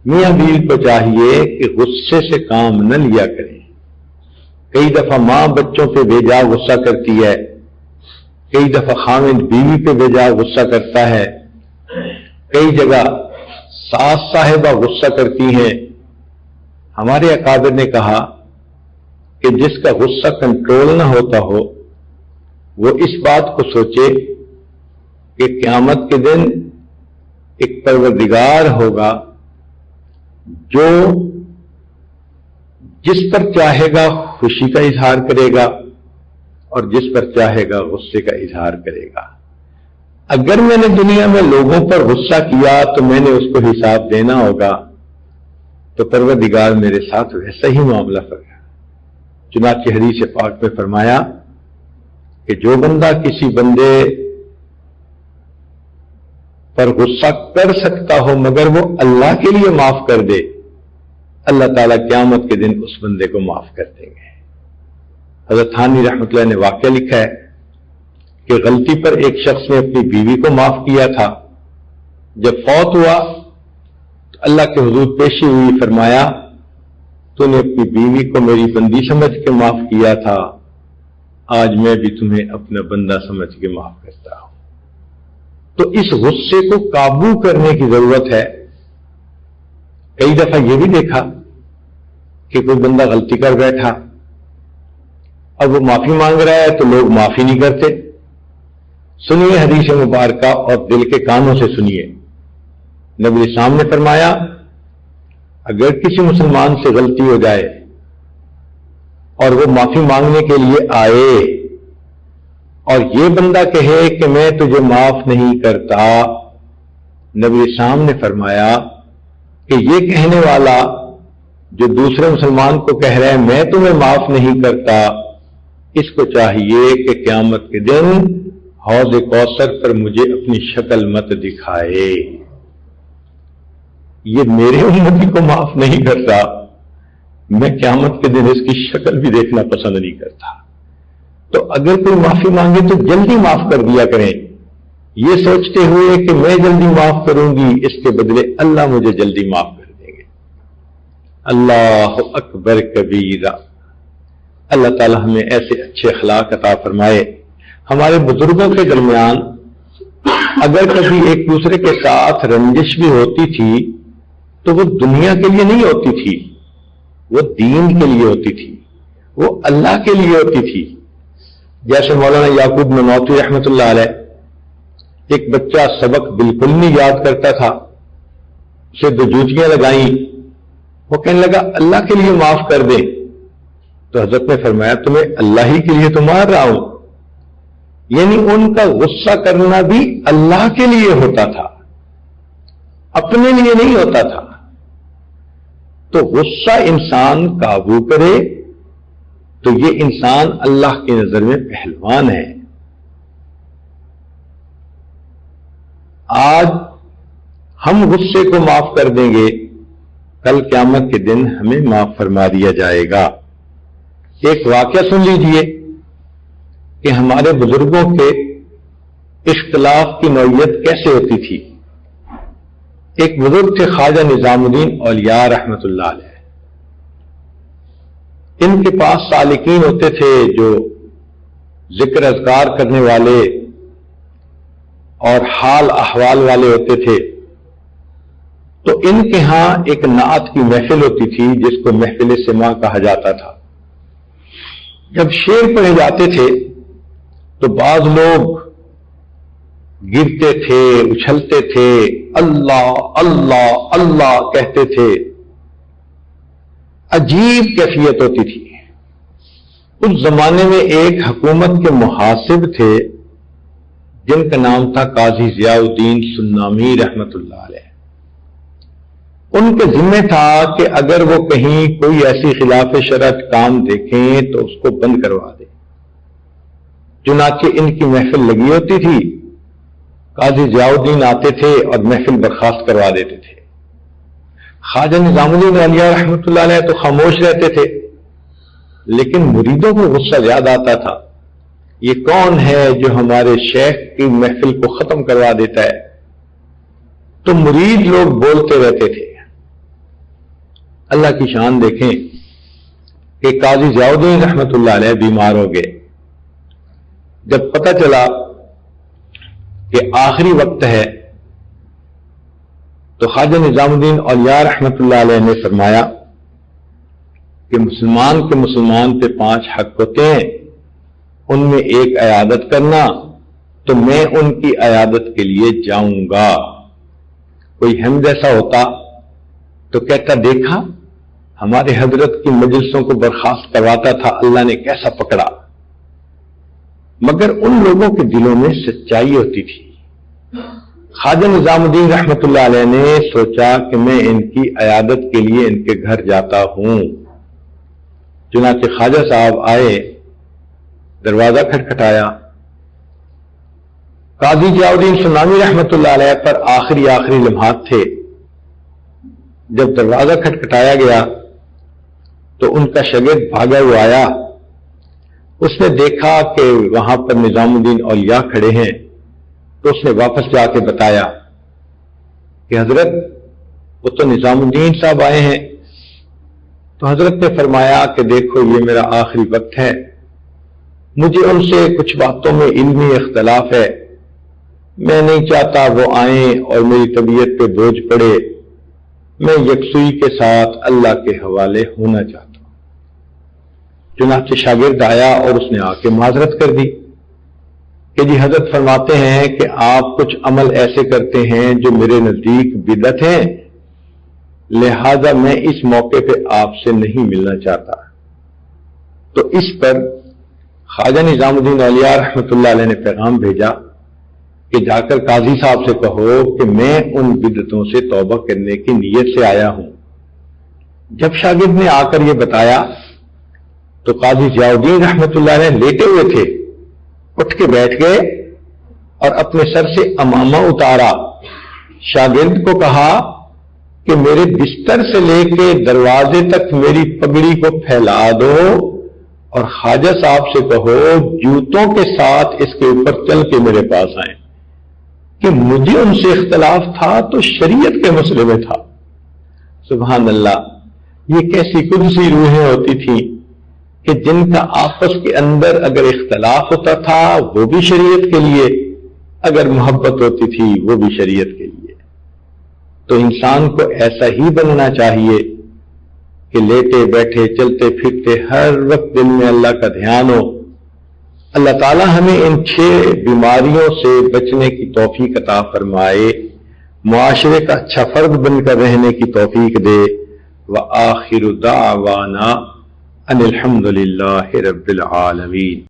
میاں بیوی کو چاہیے کہ غصے سے کام نہ لیا کریں۔ کئی دفعہ ماں بچوں پہ بے جا غصہ کرتی ہے، کئی دفعہ خاوند بیوی پہ بے جا غصہ کرتا ہے، کئی جگہ ساس صاحبہ غصہ کرتی ہیں۔ ہمارے اکابر نے کہا کہ جس کا غصہ کنٹرول نہ ہوتا ہو وہ اس بات کو سوچے کہ قیامت کے دن ایک پروردگار ہوگا جو جس پر چاہے گا خوشی کا اظہار کرے گا اور جس پر چاہے گا غصے کا اظہار کرے گا۔ اگر میں نے دنیا میں لوگوں پر غصہ کیا تو میں نے اس کو حساب دینا ہوگا، تو پروردگار میرے ساتھ ویسا ہی معاملہ کرے گا۔ چنانچہ حدیث پاک میں فرمایا کہ جو بندہ کسی بندے پر غصہ کر سکتا ہو مگر وہ اللہ کے لیے معاف کر دے، اللہ تعالیٰ قیامت کے دن اس بندے کو معاف کر دیں گے۔ حضرت تھانوی رحمۃ اللہ نے واقعہ لکھا ہے کہ غلطی پر ایک شخص نے اپنی بیوی کو معاف کیا تھا، جب فوت ہوا تو اللہ کے حضور پیشی ہوئی، فرمایا تو نے اپنی بیوی کو میری بندی سمجھ کے معاف کیا تھا، آج میں بھی تمہیں اپنا بندہ سمجھ کے معاف کرتا ہوں۔ تو اس غصے کو قابو کرنے کی ضرورت ہے۔ کئی دفعہ یہ بھی دیکھا کہ کوئی بندہ غلطی کر بیٹھا، اب وہ معافی مانگ رہا ہے تو لوگ معافی نہیں کرتے۔ سنیے حدیث مبارکہ اور دل کے کانوں سے سنیے۔ نبی اسلام نے فرمایا اگر کسی مسلمان سے غلطی ہو جائے اور وہ معافی مانگنے کے لیے آئے اور یہ بندہ کہے کہ میں تجھے معاف نہیں کرتا، نبی اسلام نے فرمایا کہ یہ کہنے والا جو دوسرے مسلمان کو کہہ رہا ہے میں تمہیں معاف نہیں کرتا، اس کو چاہیے کہ قیامت کے دن حوض کوثر پر مجھے اپنی شکل مت دکھائے. یہ میرے امتی کو معاف نہیں کرتا، میں قیامت کے دن اس کی شکل بھی دیکھنا پسند نہیں کرتا. تو اگر کوئی معافی مانگے تو جلدی معاف کر دیا کریں، یہ سوچتے ہوئے کہ میں جلدی معاف کروں گی، اس کے بدلے اللہ مجھے جلدی معاف کر دیں گے. اللہ اکبر کبیرہ. اللہ تعالی ہمیں ایسے اچھے اخلاق عطا فرمائے. ہمارے بزرگوں کے درمیان اگر کبھی ایک دوسرے کے ساتھ رنجش بھی ہوتی تھی تو وہ دنیا کے لیے نہیں ہوتی تھی، وہ دین کے لیے ہوتی تھی، وہ اللہ کے لیے ہوتی تھی. جیسے مولانا یعقوب نانوتوی رحمۃ اللہ علیہ، ایک بچہ سبق بالکل نہیں یاد کرتا تھا، اسے 2 جوتیاں لگائیں، وہ کہنے لگا اللہ کے لیے معاف کر دے. تو حضرت نے فرمایا تمہیں اللہ ہی کے لیے تو مار رہا ہوں. یعنی ان کا غصہ کرنا بھی اللہ کے لیے ہوتا تھا، اپنے لیے نہیں ہوتا تھا. تو غصہ انسان قابو کرے تو یہ انسان اللہ کی نظر میں پہلوان ہے. آج ہم غصے کو معاف کر دیں گے، کل قیامت کے دن ہمیں معاف فرما دیا جائے گا. ایک واقعہ سن لیجئے کہ ہمارے بزرگوں کے اختلاف کی نوعیت کیسے ہوتی تھی. ایک بزرگ تھے خواجہ نظام الدین اولیاء رحمت اللہ علیہ. ان کے پاس سالکین ہوتے تھے جو ذکر اذکار کرنے والے اور حال احوال والے ہوتے تھے. تو ان کے ہاں ایک نعت کی محفل ہوتی تھی جس کو محفل سماع کہا جاتا تھا. جب شعر پڑھے جاتے تھے تو بعض لوگ گرتے تھے، اچھلتے تھے، اللہ اللہ اللہ کہتے تھے. عجیب کیفیت ہوتی تھی. اس زمانے میں ایک حکومت کے محاسب تھے جن کا نام تھا قاضی ضیاء الدین سنامی رحمت اللہ علیہ. ان کے ذمہ تھا کہ اگر وہ کہیں کوئی ایسی خلاف شرع کام دیکھیں تو اس کو بند کروا دیں. چنانچہ ان کی محفل لگی ہوتی تھی، قاضی ضیاء الدین آتے تھے اور محفل برخاست کروا دیتے تھے. خواجہ نظام الدین اولیاء رحمۃ اللہ علیہ تو خاموش رہتے تھے، لیکن مریدوں کو غصہ زیادہ آتا تھا. یہ کون ہے جو ہمارے شیخ کی محفل کو ختم کروا دیتا ہے؟ تو مرید لوگ بولتے رہتے تھے. اللہ کی شان دیکھیں کہ قاضی ضیاء الدین رحمۃ اللہ علیہ بیمار ہو گئے. جب پتہ چلا کہ آخری وقت ہے تو خواجہ نظام الدین اولیاء رحمۃ اللہ علیہ نے فرمایا کہ مسلمان کے مسلمان پہ 5 حق ہوتے ہیں، ان میں ایک عیادت کرنا، تو میں ان کی عیادت کے لیے جاؤں گا. کوئی ہم جیسا ہوتا تو کہتا دیکھا ہمارے حضرت کی مجلسوں کو برخاست کرواتا تھا، اللہ نے کیسا پکڑا. مگر ان لوگوں کے دلوں میں سچائی ہوتی تھی. خواجہ نظام الدین رحمت اللہ علیہ نے سوچا کہ میں ان کی عیادت کے لیے ان کے گھر جاتا ہوں. چنانچہ خواجہ صاحب آئے، دروازہ کھٹکھٹایا. قاضی ضیاء الدین سنامی رحمت اللہ علیہ پر آخری لمحات تھے. جب دروازہ کھٹکھٹایا گیا تو ان کا شاگرد بھاگا ہوا آیا. اس نے دیکھا کہ وہاں پر نظام الدین اولیاء کھڑے ہیں تو اس نے واپس جا کے بتایا کہ حضرت وہ تو نظام الدین صاحب آئے ہیں. تو حضرت نے فرمایا کہ دیکھو یہ میرا آخری وقت ہے، مجھے ان سے کچھ باتوں میں علمی اختلاف ہے، میں نہیں چاہتا وہ آئیں اور میری طبیعت پہ بوجھ پڑے، میں یکسوئی کے ساتھ اللہ کے حوالے ہونا چاہتا ہوں. چنانچہ شاگرد آیا اور اس نے آ کے معذرت کر دی کہ جی حضرت فرماتے ہیں کہ آپ کچھ عمل ایسے کرتے ہیں جو میرے نزدیک بدعت ہیں، لہذا میں اس موقع پہ آپ سے نہیں ملنا چاہتا. تو اس پر خواجہ نظام الدین اولیاء رحمۃ اللہ علیہ نے پیغام بھیجا کہ جا کر قاضی صاحب سے کہو کہ میں ان بدعتوں سے توبہ کرنے کی نیت سے آیا ہوں. جب شاگرد نے آ کر یہ بتایا تو قاضی ضیاء الدین رحمۃ اللہ علیہ لیٹے ہوئے تھے، اٹھ کے بیٹھ گئے اور اپنے سر سے عمامہ اتارا، شاگرد کو کہا کہ میرے بستر سے لے کے دروازے تک میری پگڑی کو پھیلا دو، اور خواجہ صاحب سے کہو جوتوں کے ساتھ اس کے اوپر چل کے میرے پاس آئیں، کہ مجھے ان سے اختلاف تھا تو شریعت کے مسئلے میں تھا۔ سبحان اللہ، یہ کیسی قدسی روحیں ہوتی تھیں کہ جن کا آپس کے اندر اگر اختلاف ہوتا تھا وہ بھی شریعت کے لیے، اگر محبت ہوتی تھی وہ بھی شریعت کے لیے۔ تو انسان کو ایسا ہی بننا چاہیے کہ لیٹے بیٹھے چلتے پھرتے ہر وقت دل میں اللہ کا دھیان ہو۔ اللہ تعالی ہمیں ان 6 بیماریوں سے بچنے کی توفیق عطا فرمائے، معاشرے کا اچھا فرد بن کر رہنے کی توفیق دے۔ وآخر دعوانا ان الحمد للہ رب العالمین۔